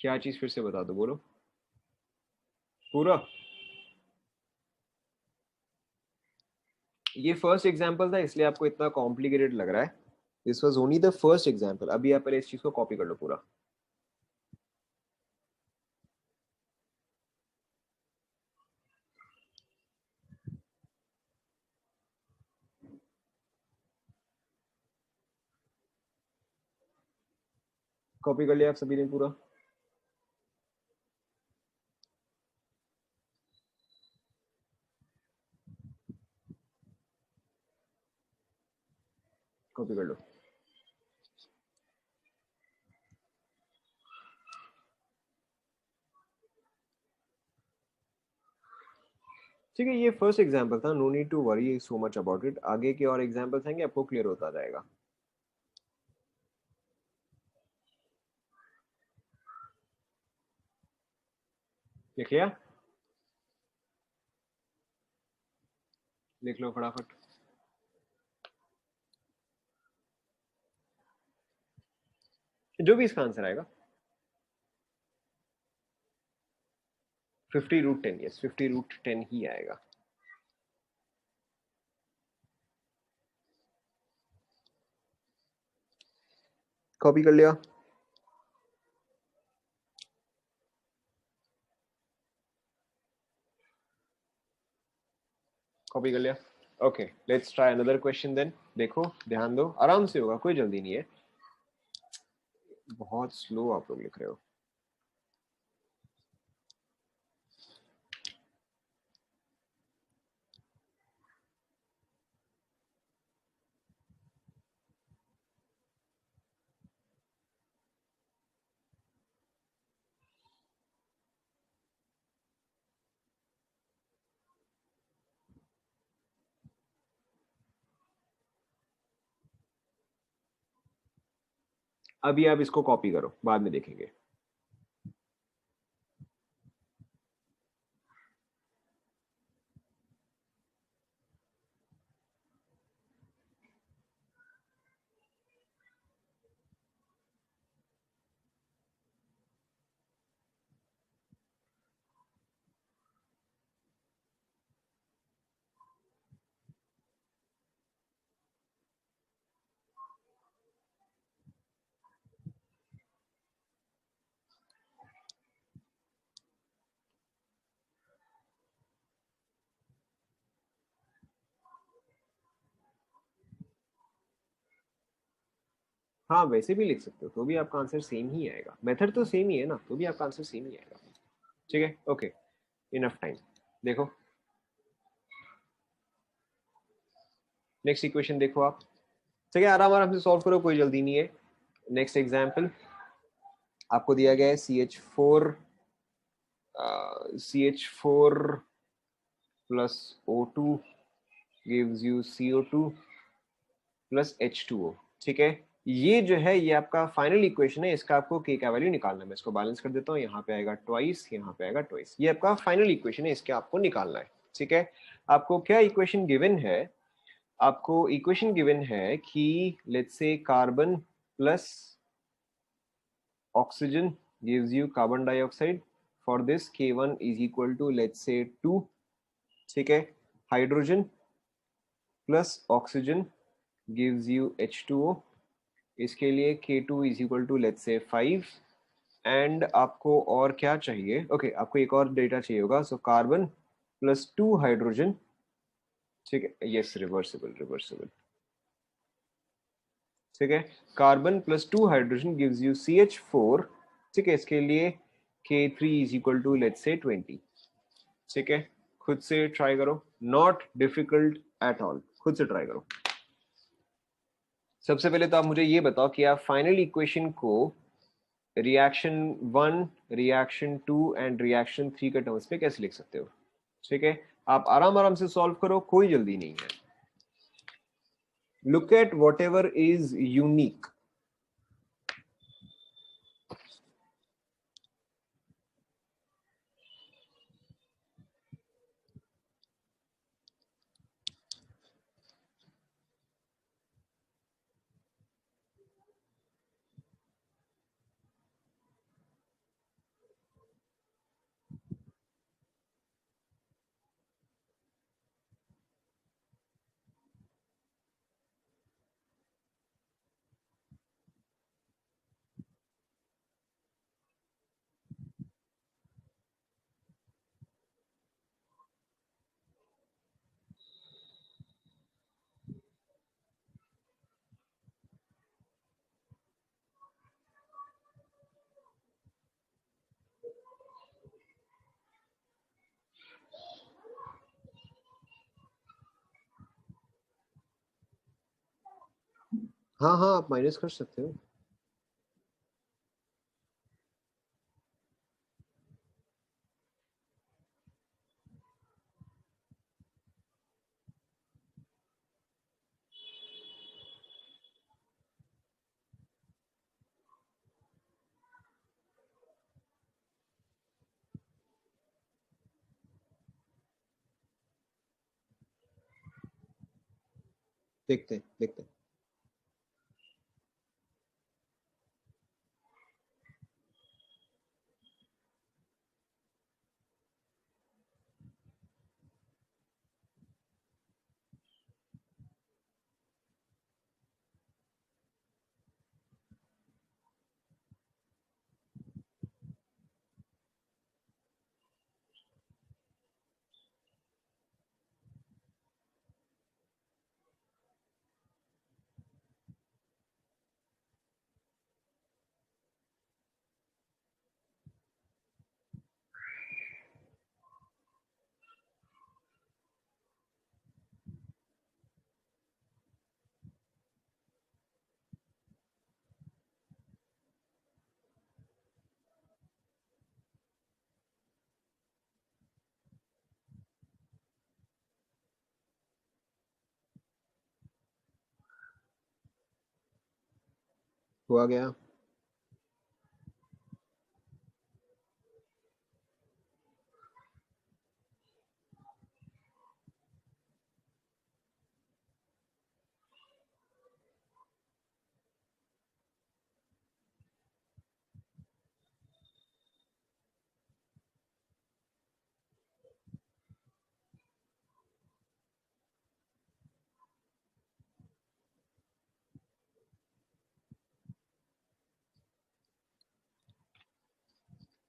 क्या चीज फिर से बता दो, बोलो पूरा। ये फर्स्ट एग्जाम्पल था इसलिए आपको इतना कॉम्प्लिकेटेड लग रहा है। This was only the first example. अभी आप पहले इस चीज को कॉपी कर लो पूरा। कॉपी कर लिया आप सभी ने पूरा? कॉपी कर लो। ठीक है, ये फर्स्ट एग्जाम्पल था, no need to worry so much about it. आगे के और एग्जाम्पल्स आएंगे आपको क्लियर होता जाएगा। लिख लिया? लिख लो फटाफट। जो भी इसका आंसर आएगा 50√10, यस 50√10 ही आएगा। कॉपी कर लिया? कॉपी कर लिया? Okay, let's try another question then. देखो ध्यान दो, आराम से होगा, कोई जल्दी नहीं है। बहुत स्लो आप लोग लिख रहे हो। अभी आप इसको कॉपी करो, बाद में देखेंगे। हाँ वैसे भी लिख सकते हो, तो भी आपका आंसर सेम ही आएगा। मेथड तो सेम ही है ना, तो भी आपका आंसर सेम ही आएगा। ठीक है, ओके, इनफ टाइम। देखो नेक्स्ट इक्वेशन देखो आप, ठीक है, आराम आराम से सॉल्व करो, कोई जल्दी नहीं है। नेक्स्ट एग्जाम्पल आपको दिया गया है CH4 plus O2 gives you CO2 plus H2O, ठीक है। ये जो है ये आपका फाइनल इक्वेशन है, इसका आपको k का वैल्यू निकालना है। मैं इसको बैलेंस कर देता हूँ, यहाँ पे आएगा ट्वाइस, यहाँ पे आएगा ट्वाइस। ये आपका फाइनल इक्वेशन है, इसके आपको निकालना है, ठीक है। आपको क्या इक्वेशन गिवन है, आपको इक्वेशन गिवन है कि let's say carbon plus oxygen gives you carbon dioxide. For this K1 is equal to let's say 2, ठीक है। Hydrogen plus oxygen gives you H2O, इसके लिए K2 is equal to let's say 5। And आपको और क्या चाहिए, ओके आपको एक और डेटा चाहिए होगा, सो कार्बन प्लस 2 हाइड्रोजन, ठीक है, यस रिवर्सिबल रिवर्सिबल, ठीक है। Carbon plus 2 hydrogen gives you CH4, ठीक है, इसके लिए K3 is equal to let's say 20, ठीक है। खुद से ट्राई करो, नॉट डिफिकल्ट एट ऑल, खुद से ट्राई करो। सबसे पहले तो आप मुझे ये बताओ कि आप फाइनल इक्वेशन को रिएक्शन 1, रिएक्शन 2 एंड रिएक्शन 3 के टर्म्स पे कैसे लिख सकते हो, ठीक है। आप आराम आराम से सॉल्व करो, कोई जल्दी नहीं है। Look at what ever is unique, हाँ हाँ आप माइनस कर सकते हो। देखते हैं देखते हैं। हुआ गया।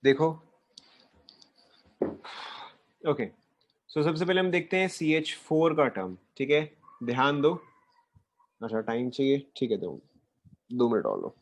देखो ओके, सो सबसे पहले हम देखते हैं CH4 का टर्म, ठीक है, ध्यान दो। अच्छा टाइम चाहिए, ठीक है, दो 2 मिनट और लो।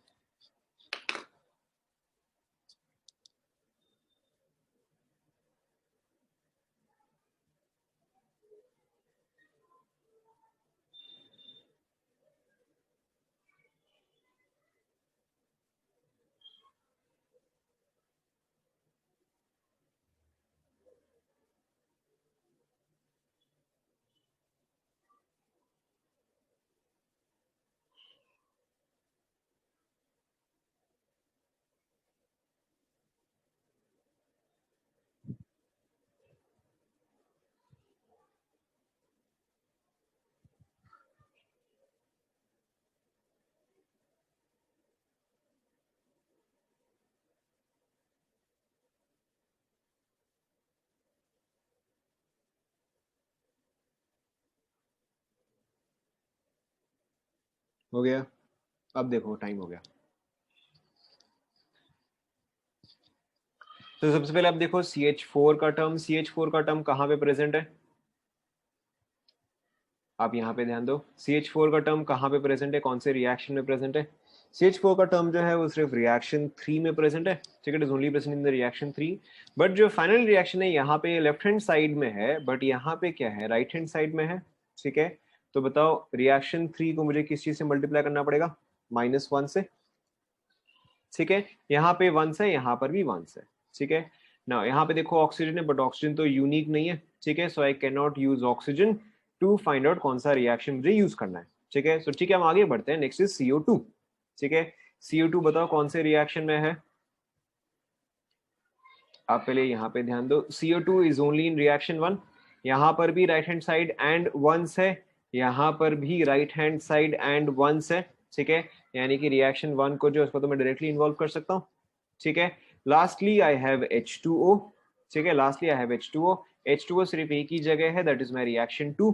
हो गया। अब देखो टाइम हो गया। तो सबसे पहले आप देखो CH4 का टर्म, CH4 का टर्म कहाँ पे प्रेजेंट है? आप यहाँ पे ध्यान दो, CH4 का टर्म कहाँ पे प्रेजेंट है, कौन से रिएक्शन में प्रेजेंट है? CH4 का टर्म जो है वो सिर्फ रिएक्शन 3 में प्रेजेंट है, ठीक है, it is only present in the reaction 3। But जो फाइनल रिएक्शन है यहाँ पे लेफ्ट हैंड साइड में है, बट यहाँ पे क्या है, राइट हैंड साइड में है, ठीक है। तो बताओ रिएक्शन 3 को मुझे किस चीज से मल्टीप्लाई करना पड़ेगा? -1 से, ठीक है। यहाँ पे 1 है, यहाँ पर भी 1 है, ठीक है ना। यहाँ पे देखो ऑक्सीजन है, बट ऑक्सीजन तो यूनिक नहीं है, ठीक है। So I can not use oxygen to find out कौन सा रिएक्शन मुझे यूज करना है, ठीक है। सो ठीक है, हम आगे बढ़ते हैं। नेक्स्ट इज CO2, ठीक है। CO2 बताओ कौन से रिएक्शन में है? आप पहले यहाँ पे ध्यान दो, CO2 is only in reaction 1। यहाँ पर भी राइट हैंड साइड एंड 1 है, यहाँ पर भी राइट हैंड साइड एंड 1 है, ठीक है। यानी कि रिएक्शन 1 को जो उसको तो मैं डायरेक्टली इन्वॉल्व कर सकता हूँ, ठीक है। लास्टली आई हैव H2O, ठीक है, lastly I have H2O। H2O सिर्फ एक ही जगह है, दैट इज माई रिएक्शन 2,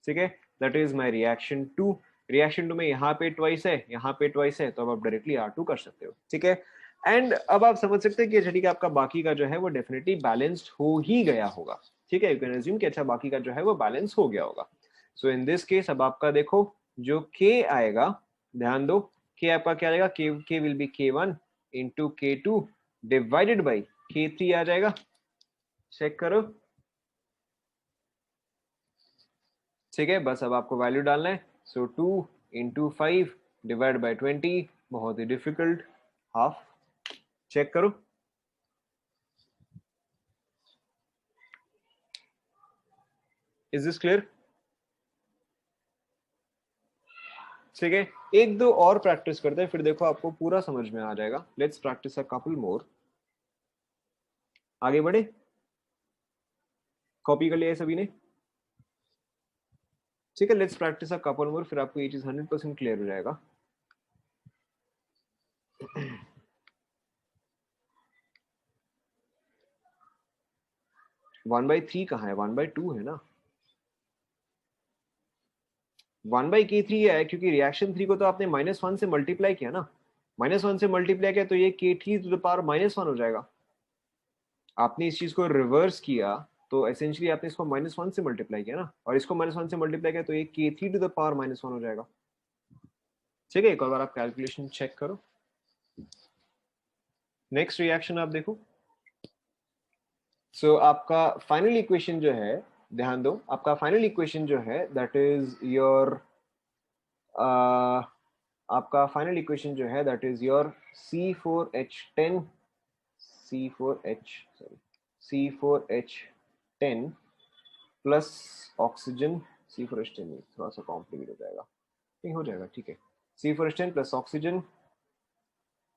ठीक है, that is my reaction 2। Reaction 2 में यहाँ पे ट्वाइस है, यहाँ पे ट्वाइस है, तो अब आप डायरेक्टली R2 कर सकते हो, ठीक है। एंड अब आप समझ सकते हैं कि अच्छा ठीक है, आपका बाकी का जो है वो डेफिनेटली बैलेंस्ड हो ही गया होगा, ठीक है। यू कैन अज्यूम कि अच्छा बाकी का जो है वो बैलेंस हो गया होगा। सो इन दिस केस अब आपका देखो जो K आएगा, ध्यान दो, K आपका क्या आएगा, K will be K1 into K2 divided by K3 आ जाएगा। चेक करो, ठीक है। बस अब आपको वैल्यू डालना है। सो 2 इंटू 5 डिवाइड बाई 20, बहुत ही डिफिकल्ट, हाफ। चेक करो, इज दिस क्लियर? ठीक है, एक दो और प्रैक्टिस करते हैं, फिर देखो आपको पूरा समझ में आ जाएगा। लेट्स प्रैक्टिस अ कपल मोर। आगे बढ़े, कॉपी कर लिया सभी ने? ठीक है, लेट्स प्रैक्टिस अ कपल मोर, फिर आपको ये चीज 100% क्लियर हो जाएगा। 1/3 कहाँ है, 1/2 है ना। 1/K3 है, क्योंकि रिएक्शन 3 को तो आपने -1 से मल्टीप्लाई किया ना, -1 से मल्टीप्लाई किया, तो ये K3 to the power -1 हो जाएगा। आपने इस चीज को रिवर्स किया, तो एसेंशियली आपने इसको -1 से मल्टीप्लाई किया ना, और इसको -1 से मल्टीप्लाई किया, तो ये K3 to the power -1 हो जाएगा। ठीक है, एक और बार आप कैलकुलेशन चेक करो। नेक्स्ट रिएक्शन आप देखो। सो आपका फाइनल इक्वेशन जो है, ध्यान दो, आपका फाइनल इक्वेशन जो है दैट इज योर, आपका फाइनल इक्वेशन जो है that is your C4H10, C4H sorry C4H10 plus oxygen, C4H10 नहीं, थोड़ा सा कॉम्प्लिकेट हो जाएगा, नहीं हो जाएगा, ठीक है। C4H10 plus oxygen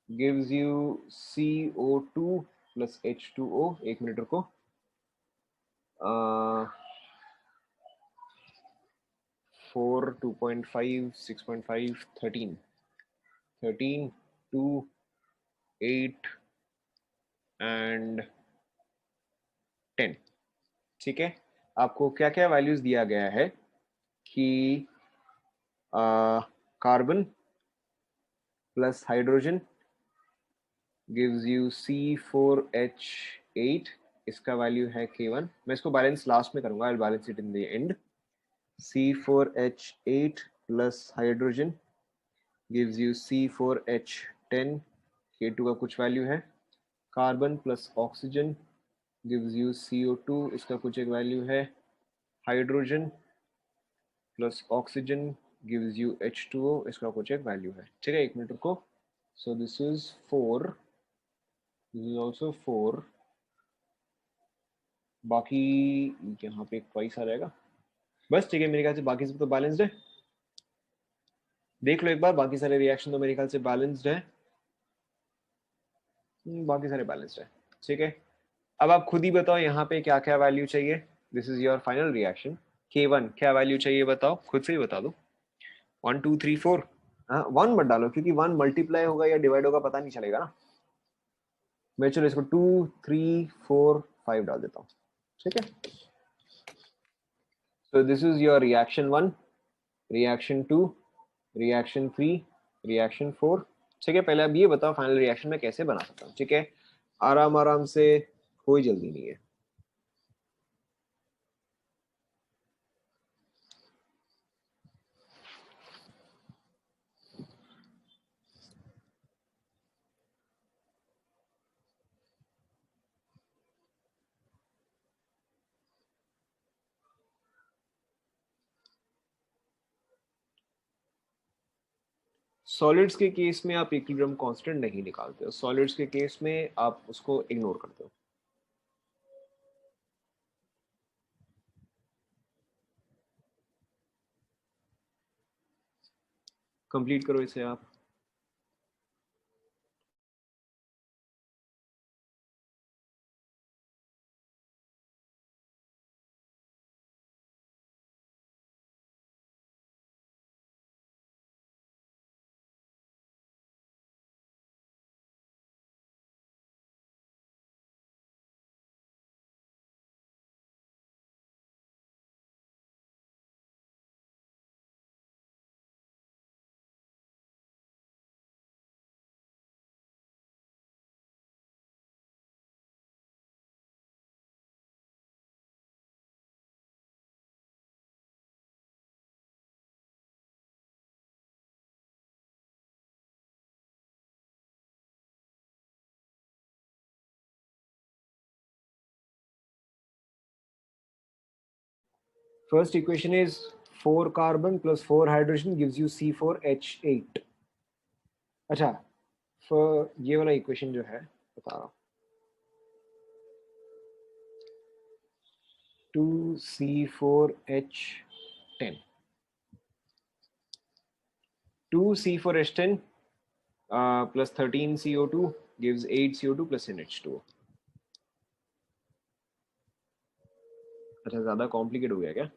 gives you CO2 plus H2O। एक मिनट रुको, 4, 2.5, 6.5, 13, 13, 2, 8 एंड 10, ठीक है। आपको क्या क्या वैल्यूज दिया गया है कि carbon plus hydrogen gives you C4H8, इसका वैल्यू है K1। मैं इसको बैलेंस लास्ट में करूंगा, I'll balance it in the end। C4H8 plus hydrogen gives you C4H10, K2 का कुछ वैल्यू है। Carbon plus oxygen gives you CO2, इसका कुछ एक वैल्यू है। Hydrogen plus oxygen gives you H2O, इसका कुछ एक वैल्यू है, ठीक है। एक मिनट रुको। सो this is 4, this is also 4, बाकी यहाँ पे ट्वाइस आ जाएगा, बस ठीक है। मेरे ख्याल से बाकी सब तो बैलेंस्ड है, देख लो एक बार, बाकी सारे रिएक्शन तो मेरे ख्याल से बैलेंस्ड है। बाकी सारे बैलेंस्ड है, ठीक है। अब आप खुद ही बताओ यहाँ पे क्या क्या वैल्यू चाहिए। This is your final reaction. K1 क्या वैल्यू चाहिए बताओ, खुद से ही बता दो। 1 2 3 4, हाँ 1 मत डालो, क्योंकि 1 मल्टीप्लाई होगा या डिवाइड होगा पता नहीं चलेगा ना। मैं चलो इसको 2 3 4 5 डाल देता हूँ, ठीक है। So this is your reaction 1, reaction 2, reaction 3, reaction 4। ठीक है, पहले अब ये बताओ फाइनल रिएक्शन में कैसे बना सकता हूँ। ठीक है, आराम आराम से, कोई जल्दी नहीं है। सॉलिड्स के केस में आप इक्विलिब्रियम कांस्टेंट नहीं निकालते हो, सॉलिड्स के केस में आप उसको इग्नोर करते हो। कंप्लीट करो इसे आप। First equation is 4 carbon plus 4 hydrogen gives you C4H8। अच्छा, ये वाला इक्वेशन जो है बता रहा हूँ, 2C4H10, 2C4H10 plus 13CO2 gives 8CO2 plus NH2। अच्छा, ज्यादा कॉम्प्लिकेट हो गया क्या?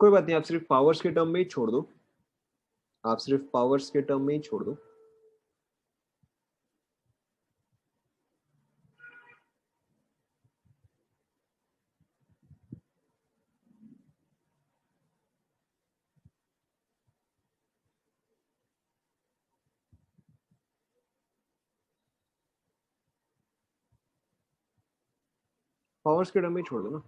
कोई बात नहीं, आप सिर्फ पावर्स के टर्म में ही छोड़ दो, आप सिर्फ पावर्स के टर्म में ही छोड़ दो। पावर्स के टर्म में ही छोड़ दो ना।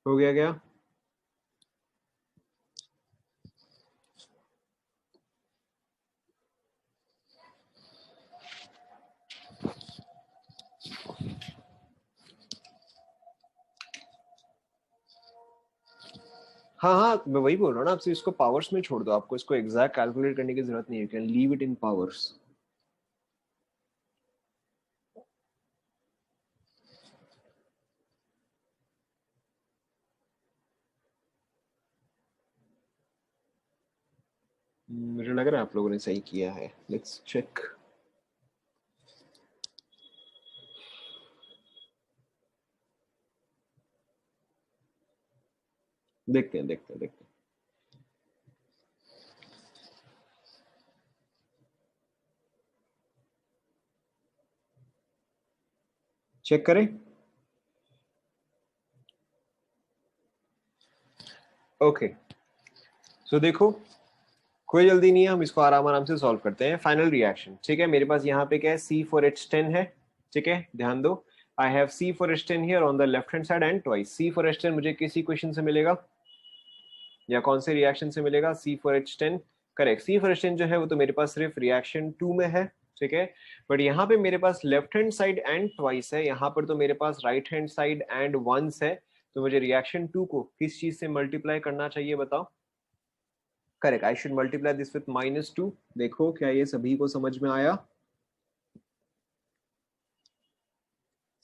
हो गया क्या? हाँ हाँ, मैं वही बोल रहा हूँ ना आपसे, इसको पावर्स में छोड़ दो, आपको इसको एग्जैक्ट कैलकुलेट करने की जरूरत नहीं है, you can leave it in powers. मुझे लग रहा है आप लोगों ने सही किया है, लेट्स चेक। देखते हैं देखते हैं देखते हैं। चेक करें। ओके सो देखो, कोई जल्दी नहीं है, हम इसको आराम आराम से सॉल्व करते हैं। फाइनल रिएक्शन, ठीक है, मेरे पास यहाँ पे क्या है, C4H10 है, ठीक है, ध्यान दो। I have C4H10 here on the left hand side end twice. C4H10 मुझे किस इक्वेशन से मिलेगा या कौन से रिएक्शन से मिलेगा? C4H10, correct. C4H10 जो है वो तो मेरे पास सिर्फ रिएक्शन 2 में है, ठीक है, बट यहाँ पे मेरे पास left hand side end twice है, यहाँ पर तो मेरे पास right hand side and once है, तो मुझे रिएक्शन 2 को किस चीज से मल्टीप्लाई करना चाहिए बताओ? Correct, I should multiply this with -2। देखो क्या ये सभी को समझ में आया?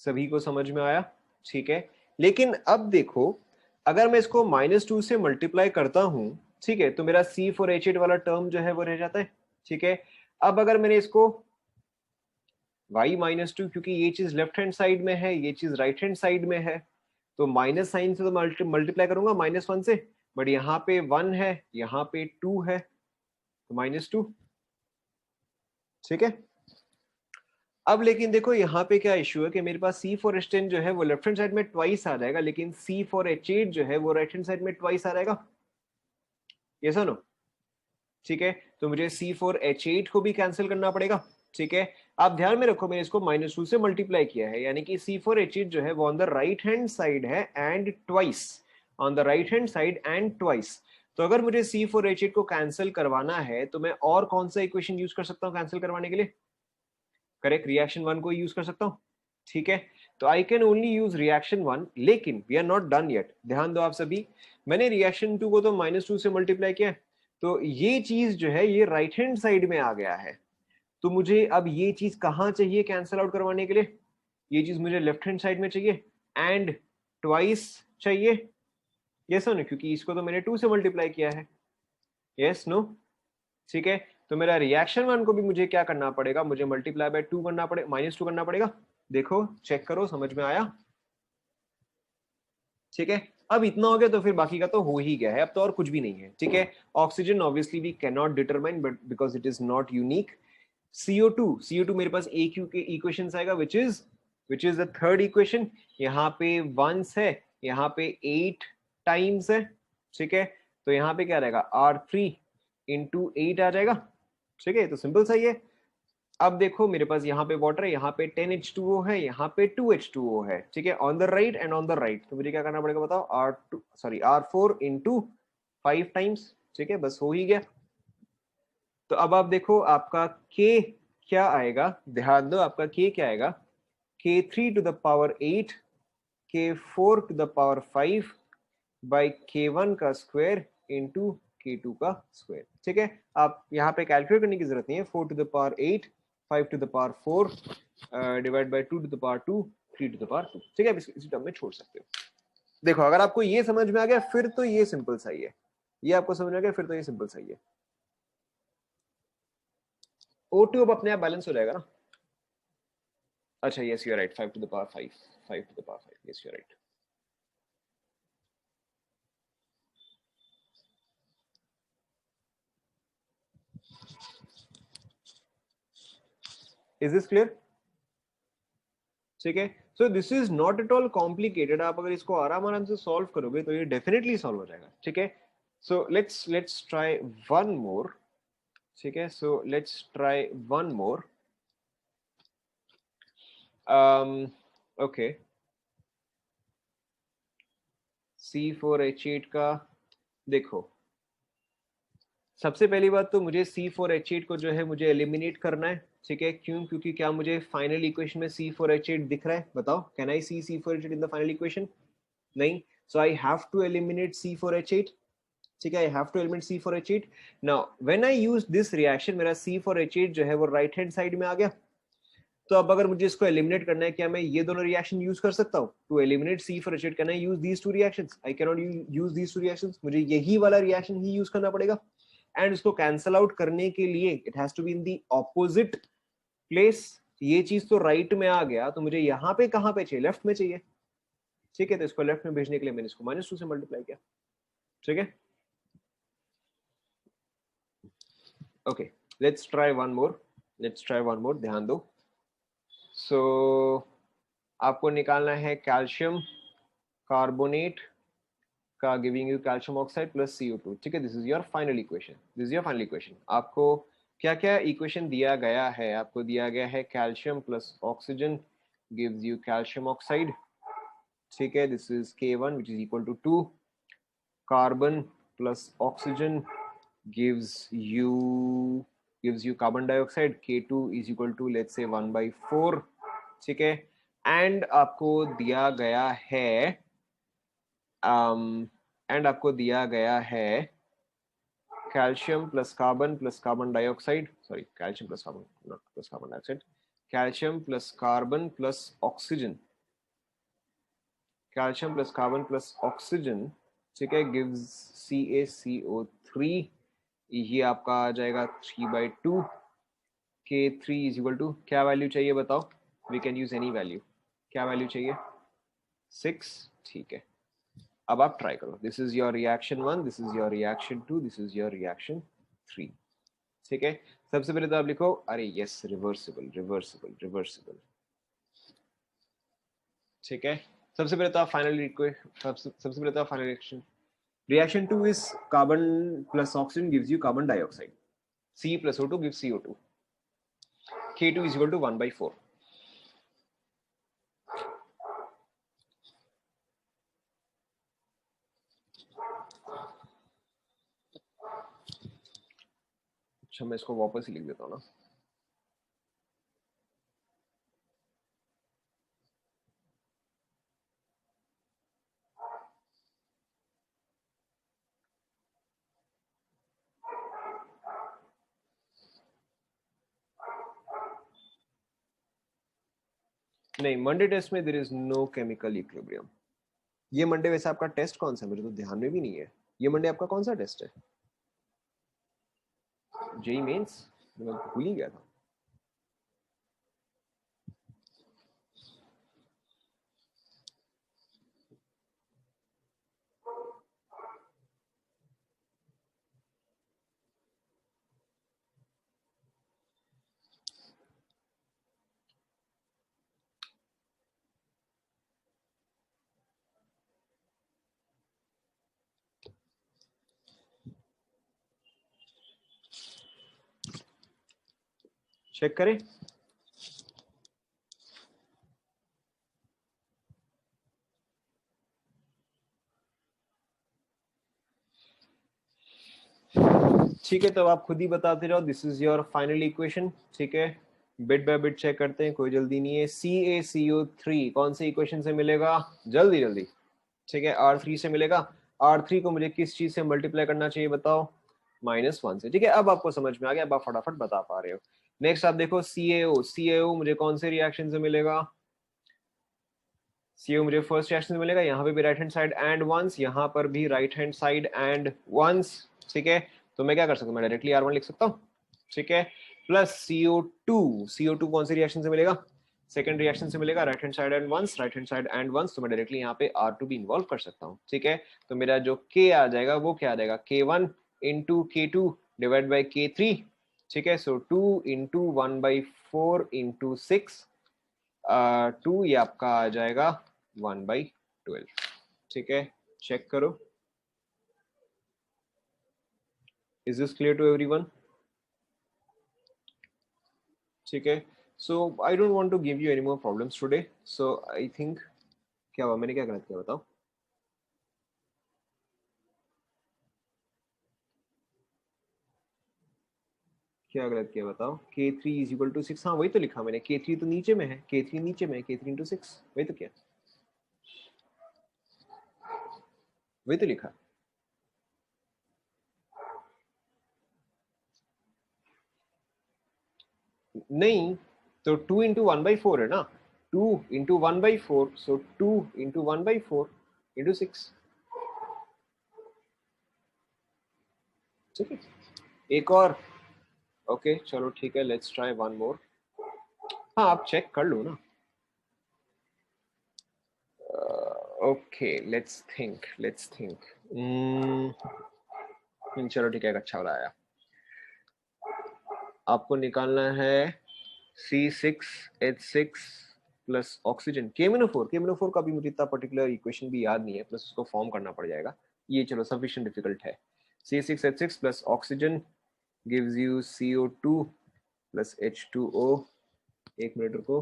सभी को समझ में आया, ठीक है। लेकिन अब देखो, अगर मैं इसको -2 से मल्टीप्लाई करता हूं, ठीक है, तो मेरा C4H8 वाला टर्म जो है वो रह जाता है, ठीक है। अब अगर मैंने इसको y-2, क्योंकि ये चीज लेफ्ट हैंड साइड में है, ये चीज राइट हैंड साइड में है, तो माइनस साइन से तो मल्टीप्लाई करूंगा -1 से, बट यहाँ पे 1 है, यहाँ पे 2 है, तो -2, ठीक है। अब लेकिन देखो यहाँ पे क्या इश्यू है कि मेरे पास C4H10 जो है वो लेफ्ट हैंड साइड में ट्वाइस आ जाएगा, लेकिन C4H8 जो है वो राइट हैंड साइड में ट्वाइस आ जाएगा, ये सुनो, ठीक है। तो मुझे C4H8 को भी कैंसिल करना पड़ेगा, ठीक है। आप ध्यान में रखो, मैंने इसको -2 से मल्टीप्लाई किया है, यानी कि C4H8 जो है वो on the right hand side है end twice, on the right hand side end twice. तो अगर मुझे C4H8 को कैंसिल करवाना है तो मैं और कौन सा इक्वेशन यूज कर सकता हूँ कैंसिल करवाने के लिए? करेक्ट, रिएक्शन 1 को यूज कर सकता हूँ, ठीक है। तो I can only use reaction 1, लेकिन we are not done yet. ध्यान दो आप सभी, मैंने रिएक्शन 2 को तो -2 से मल्टीप्लाई किया, तो ये चीज जो है ये राइट हैंड साइड में आ गया है, तो मुझे अब ये चीज कहाँ चाहिए कैंसिल आउट करवाने के लिए? ये चीज मुझे लेफ्ट हैंड साइड में चाहिए एंड ट्वाइस चाहिए, यस नो, क्योंकि इसको तो मैंने 2 से मल्टीप्लाई किया है, यस नो, ठीक है। तो मेरा रिएक्शन 1 को भी मुझे क्या करना पड़ेगा, मुझे मल्टीप्लाई बाय 2 करना पड़ेगा, -2 करना पड़ेगा। देखो चेक करो, समझ में आया, ठीक है। अब इतना हो गया तो फिर बाकी का तो हो ही गया है, अब तो और कुछ भी नहीं है, ठीक है। Oxygen obviously we can not determine, but because it is not unique. CO2 मेरे पास AQ के इक्वेशन आएगा, which is the third equation. यहाँ पे वंस है, यहाँ पे 8 टाइम्स है, ठीक है। तो यहाँ पे क्या रहेगा, R3 इंटू 8 आ जाएगा, ठीक है, तो सिंपल सही है। अब देखो मेरे पास यहाँ पे वाटर है, यहाँ पे 10H2O है, यहाँ पे 2H2O है, ठीक है, on the right and on the right. तो मुझे क्या करना पड़ेगा बताओ, R4 इंटू 5 टाइम्स, ठीक है, बस हो ही गया। तो अब आप देखो आपका K क्या आएगा, ध्यान दो आपका K क्या आएगा, K3 to the power 8, K4 to the power 5 by K1 का स्क्वायर इंटू K2 का स्क्वायर, ठीक है। आप यहाँ पे कैलकुलेट करने की जरूरत नहीं है, 4 to the power 8, 5 to the power 4 divide by 2 to the power 2, 3 to the power 2, ठीक है, इसी टर्म में छोड़ सकते हो। देखो अगर आपको ये समझ में आ गया फिर तो ये सिंपल सही है, ये आपको समझ में आ गया फिर तो ये सिंपल सही है। O2 अब अपने आप बैलेंस हो जाएगा ना। अच्छा yes you are right, 5 to the power 5, 5 to the power 5, yes you are right. Is this clear? ठीक है, so this is not at all complicated, आप अगर इसको आराम आराम से सॉल्व करोगे तो ये डेफिनेटली सॉल्व हो जाएगा, ठीक है। So let's try one more, ठीक है, so let's try one more. Okay, C4H8 का देखो, सबसे पहली बात तो मुझे C4H8 को जो है मुझे एलिमिनेट करना है, ठीक है, क्यों? क्योंकि क्या मुझे फाइनल इक्वेशन में C4H8 दिख रहा है, बताओ, can I see C4H8 in the final equation? नहीं, so I have to eliminate C4H8, ठीक है, I have to eliminate C4H8। Now when I use this reaction, मेरा C4H8 जो है वो राइट हैंड साइड में आ गया, तो अब अगर मुझे इसको एलिमिनेट करना है, क्या मैं ये दोनों रिएक्शन यूज कर सकता हूँ to eliminate C4H8? Can I use these two reactions? I can not use these two reactions, मुझे यही वाला रिएक्शन ही यूज करना पड़ेगा, एंड इसको कैंसल आउट करने के लिए it has to be in the opposite place. ये चीज तो राइट में आ गया, तो मुझे यहाँ पे कहाँ पे चाहिए, लेफ्ट में चाहिए, ठीक है, तो इसको लेफ्ट में भेजने के लिए मैंने इसको -2 से मल्टीप्लाई किया, ठीक है, okay, let's try one more, let's try one more, ध्यान दो। सो आपको निकालना है कैल्शियम कार्बोनेट का giving you calcium oxide plus CO2, ठीक है, this is your final equation, this is your final equation. आपको क्या क्या इक्वेशन दिया गया है? आपको दिया गया है calcium plus oxygen gives you calcium oxide, ठीक है, this is K1 which is equal to 2, carbon plus oxygen gives you carbon dioxide, K2 is equal to let's say 1/4, ठीक है, एंड आपको दिया गया है एंड आपको दिया गया है calcium plus carbon dioxide, sorry calcium plus carbon, not plus carbon dioxide, calcium plus carbon plus oxygen, calcium plus carbon plus oxygen, ठीक है, गिव्स CaCO3, ये आपका आ जाएगा 3/2, K3 इज इक्वल टू क्या वैल्यू चाहिए बताओ? We can use any value, क्या value चाहिए? 6, ठीक है, अब आप ट्राई करो, this is your reaction 1, this is your reaction 2, this is your reaction 3, ठीक है। सबसे पहले तो आप लिखो, अरे यस, रिवर्सिबल रिवर्सिबल रिवर्सिबल, ठीक है। सबसे पहले तो आप फाइनल सबसे पहले तो आप final reaction 2 is carbon plus oxygen gives you carbon dioxide, C plus O2 gives CO2, K2 is equal to 1/4, अच्छा मैं इसको वापस ही लिख देता हूँ ना, नहीं मंडे टेस्ट में there is no chemical equilibrium. ये मंडे वैसे आपका टेस्ट कौन सा है, मेरे तो ध्यान में भी नहीं है, ये मंडे आपका कौन सा टेस्ट है? जेई मेंस, मैं भूल ही गया था। चेक करें, ठीक है, तो आप खुद ही बताते जाओ, this is your final equation, ठीक है, बिट बाय बिट चेक करते हैं, कोई जल्दी नहीं है। CaCO3 कौन से इक्वेशन से मिलेगा? जल्दी जल्दी, ठीक है, R3 से मिलेगा। R3 को मुझे किस चीज से मल्टीप्लाई करना चाहिए बताओ? -1 से, ठीक है, अब आपको समझ में आ गया, अब आप फटाफट बता पा रहे हो। नेक्स्ट आप देखो CaO मुझे कौन से रिएक्शन से मिलेगा? CO मुझे फर्स्ट रिएक्शन से मिलेगा, यहाँ पे भी right hand side and once, यहाँ पर भी right hand side and once, ठीक है, तो मैं क्या कर सकता हूँ, मैं डायरेक्टली R1 लिख सकता हूँ, ठीक है, प्लस CO2 कौन से रिएक्शन से मिलेगा? सेकंड रिएक्शन से मिलेगा, right hand side and once, right hand side and once, तो मैं डायरेक्टली यहाँ पे R2 भी इन्वॉल्व कर सकता हूँ, ठीक है, तो मेरा जो K आ जाएगा वो क्या आ जाएगा? K1 into K2 divide by K3, ठीक है, सो 2 इंटू 1/4 इंटू 6, 2, ये आपका आ जाएगा 1/12, ठीक है, चेक करो, is this clear to everyone? ठीक है, so I don't want to give you any more problems today, so I think, क्या हुआ, मैंने क्या गलत किया बताओ? क्या गलत किया बताओ? K3 इज इक्वल टू 6, हाँ वही तो लिखा मैंने, K3 तो नीचे में है, K3 नीचे में है, K3 इंटू 6, वही तो क्या, वही तो लिखा। नहीं, तो 2 इंटू 1/4 है ना, 2 इंटू 1/4, सो 2 इंटू 1/4 इंटू 6, ठीक है, एक और, ओके चलो ठीक है, लेट्स ट्राई वन मोर, हाँ आप चेक कर लो ना, okay let's think, let's think, चलो ठीक है, एक अच्छा वाला आया। आपको निकालना है C6H6 प्लस ऑक्सीजन KMnO4 का भी मुझे इतना पर्टिकुलर इक्वेशन भी याद नहीं है, प्लस उसको फॉर्म करना पड़ जाएगा। ये चलो सफिशिएंट डिफिकल्ट है। C6H6 plus oxygen gives you CO2 plus H2O। एक मिनट रुको।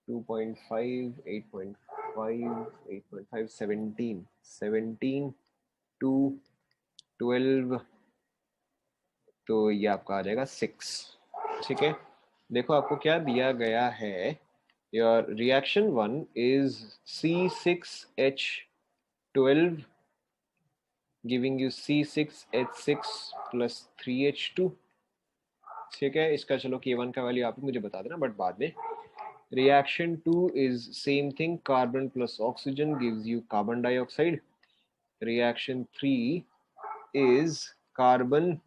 2.5 8.5 8.5 17 2 12, तो ये आपका आ जाएगा 6। ठीक है, देखो आपको क्या दिया गया है। Your reaction 1 is C6H12 giving you C6H6 plus 3H2। ठीक है, इसका चलो K1 का वैल्यू आप ही मुझे बता देना, बट बाद में। Reaction 2 is same thing, carbon plus oxygen gives you carbon dioxide. Reaction 3 is carbon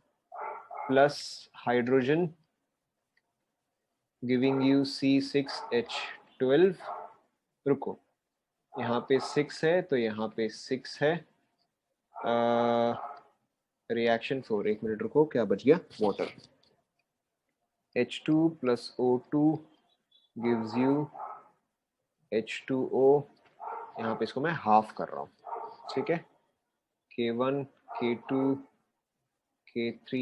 plus hydrogen giving you C6H12। रुको, यहाँ पे 6 है तो यहाँ पे 6 है। रिएक्शन 4, एक मिनट रुको, क्या बच गया, water. H2 plus O2 gives you H2O। यहाँ पे इसको मैं हाफ कर रहा हूँ। ठीक है, K1 K2 K3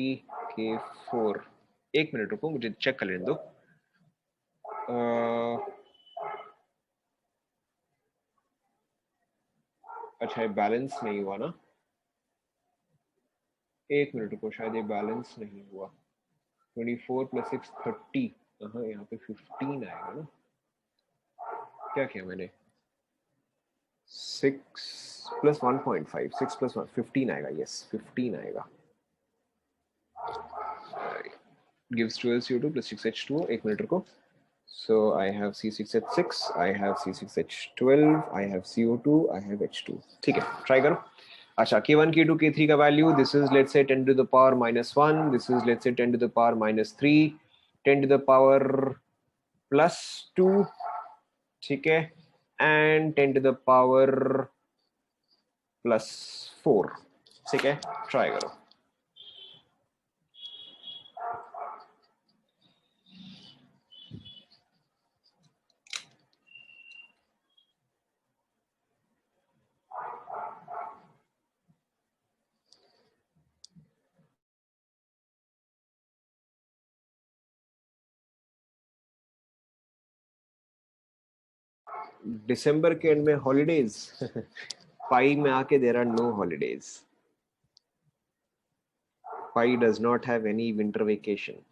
K4। एक मिनट रुको, मुझे चेक कर लेने दो। अच्छा, ये बैलेंस नहीं हुआ ना, एक मिनट रुको, शायद ये बैलेंस नहीं हुआ। 24 प्लस 6 30। हाँ, यहाँ पे 15 आएगा ना, क्या किया मैंने, 6 प्लस 1.5 6 प्लस 1 15 आएगा। यस 15 आएगा। gives 12 CO2 plus 6H2O। एक मिनट रुको। So I have C6H6, I have C6H12, I have CO2, I have H2। ठीक है, ट्राई करो। अच्छा, K1 K2 K3 का value, this is let's say 10 to the power -1, this is let's say 10 to the power -3, 10 to the power +2। ठीक है, and 10 to the power +4। ठीक है, try करो। दिसंबर के एंड में हॉलीडेज पाई में आके there are no holidays. Pi does not have any winter vacation.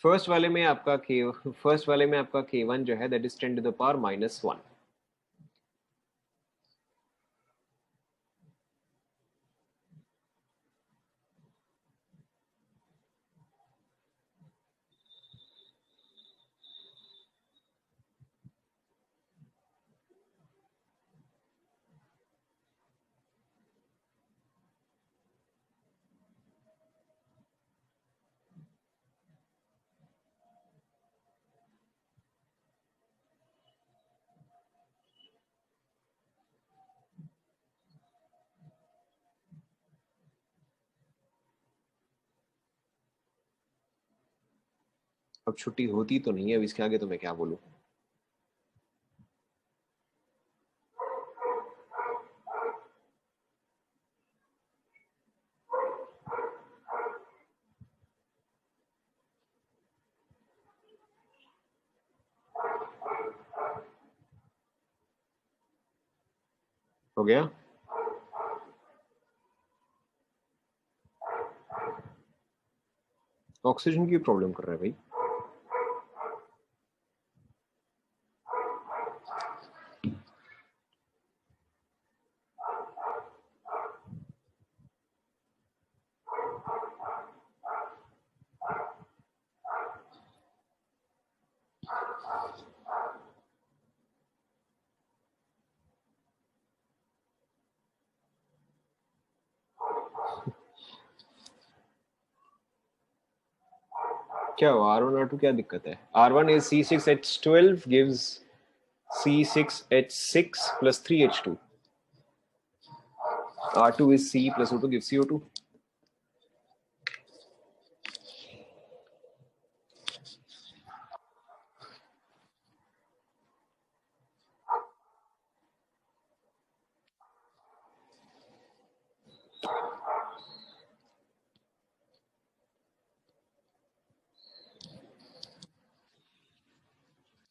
First वाले में आपका K1 जो है that is 10 to the power -1। अब छुट्टी होती तो नहीं है, अब इसके आगे तो मैं क्या बोलूं। हो गया। ऑक्सीजन की प्रॉब्लम कर रहा है भाई। क्या हुआ R1 R2 क्या दिक्कत है? R1 is C6H12 gives C6H6 plus 3H2. R2 is C plus O2 gives CO2.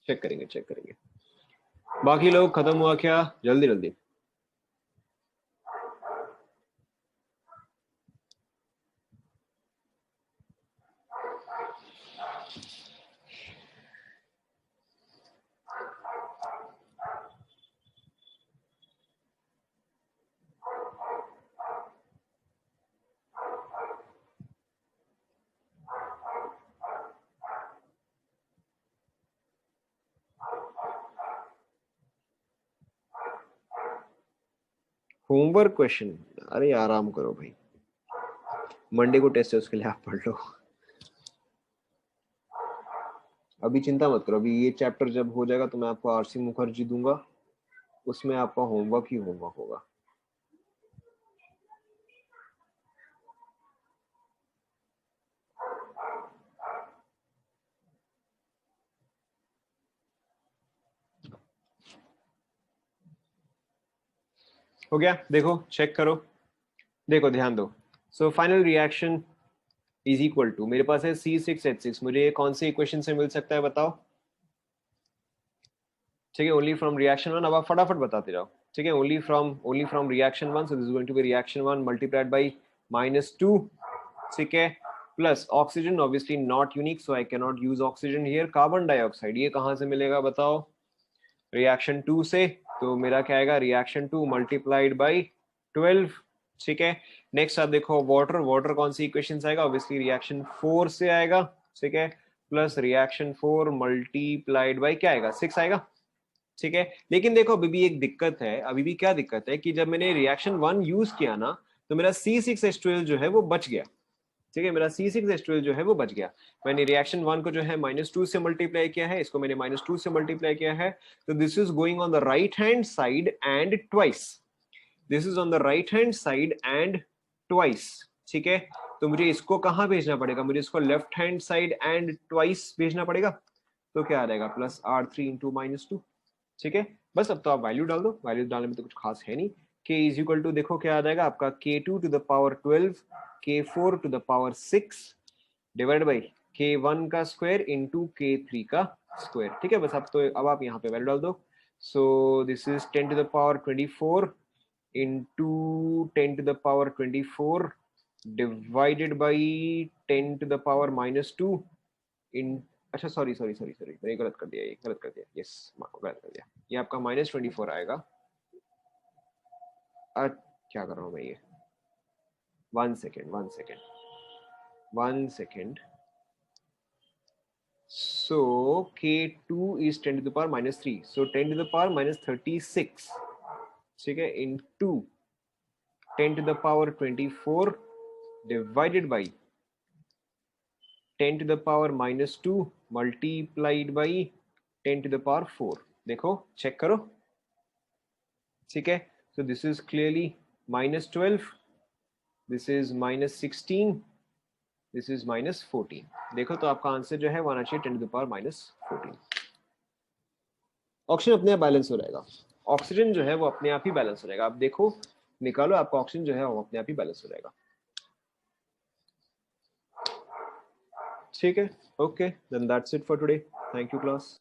Check करेंगे. बाकी लोग खत्म हुआ क्या? जल्दी जल्दी. Homework question? अरे आराम करो भाई, मंडे को टेस्ट है, उसके लिए आप पढ़ लो. अभी चिंता मत करो, अभी ये चैप्टर जब हो जाएगा तो मैं आपको आरसी मुखर्जी दूंगा, उसमें आपका होमवर्क ही होमवर्क होगा. हो गया? देखो चेक करो, देखो ध्यान दो. So final reaction is equal to, मेरे पास है C6H6, मुझे कौन से इक्वेशन से मिल सकता है बताओ? ठीक है, ओनली फ्रॉम रिएक्शन वन. अब आप फटाफट बताते जाओ. ठीक है, only from reaction one. So this is going to be reaction one multiplied by -2. ठीक है, plus oxygen obviously not unique, so I can not use oxygen here. Carbon dioxide ये कहां से मिलेगा बताओ? रिएक्शन 2 से. तो मेरा क्या आएगा? Reaction 2 multiplied by 12. ठीक है, नेक्स्ट आप देखो वाटर कौन सी इक्वेशन से आएगा? ऑब्वियसली रिएक्शन 4 से आएगा. ठीक है, प्लस रिएक्शन 4 मल्टीप्लाइड बाई क्या आएगा? 6 आएगा. ठीक है, लेकिन देखो अभी भी एक दिक्कत है. अभी भी क्या दिक्कत है कि जब मैंने रिएक्शन 1 यूज किया ना, तो मेरा C6H12 जो है वो बच गया. ठीक है, मेरा C6H12 जो है वो बच गया. मैंने रिएक्शन 1 को जो है -2 से मल्टीप्लाई किया है, इसको मैंने -2 से मल्टीप्लाई किया है. तो this is going on the right hand side end twice. This is on the right hand side end twice. ठीक है, तो मुझे इसको कहां भेजना पड़ेगा? मुझे इसको left hand side end twice भेजना पड़ेगा. तो क्या आ जाएगा? Plus R3 into -2. ठीक है, बस अब तो आप वैल्यू डाल दो. वैल्यू डालने में तो कुछ खास है नहीं. K इज इक्वल टू, देखो क्या आ जाएगा आपका? K2 to the power 12, K4 to the power 6 divide by K1 का स्क्वायर इंटू K3 का स्क्वायर. ठीक है, बस अब तो अब आप यहाँ पे वैल्यू डाल दो. So this is 10 to the power 24 into 10 to the power 24 divided by 10 to the power -2 इन. अच्छा सॉरी, मैंने गलत कर दिया, ये गलत कर दिया. यस, गलत कर दिया. ये आपका -24 आएगा. क्या कर रहा हूँ मैं ये? 1 second. So K2 is 10 to the power -3. So 10 to the power -36. ठीक है, into 10 to the power 24 divided by 10 to the power -2 multiplied by 10 to the power 4. देखो चेक करो. ठीक है, so this is clearly -12, this is -16, this is -14. देखो तो आपका answer जो है वो आना चाहिए 10 to the power -14. ऑक्सीजन अपने आप बैलेंस हो जाएगा. ऑक्सीजन जो है वो अपने आप ही बैलेंस हो जाएगा. आप देखो निकालो, आपका ऑक्सीजन जो है वो अपने आप ही बैलेंस हो जाएगा. ठीक है, okay, then that's it for today. Thank you class.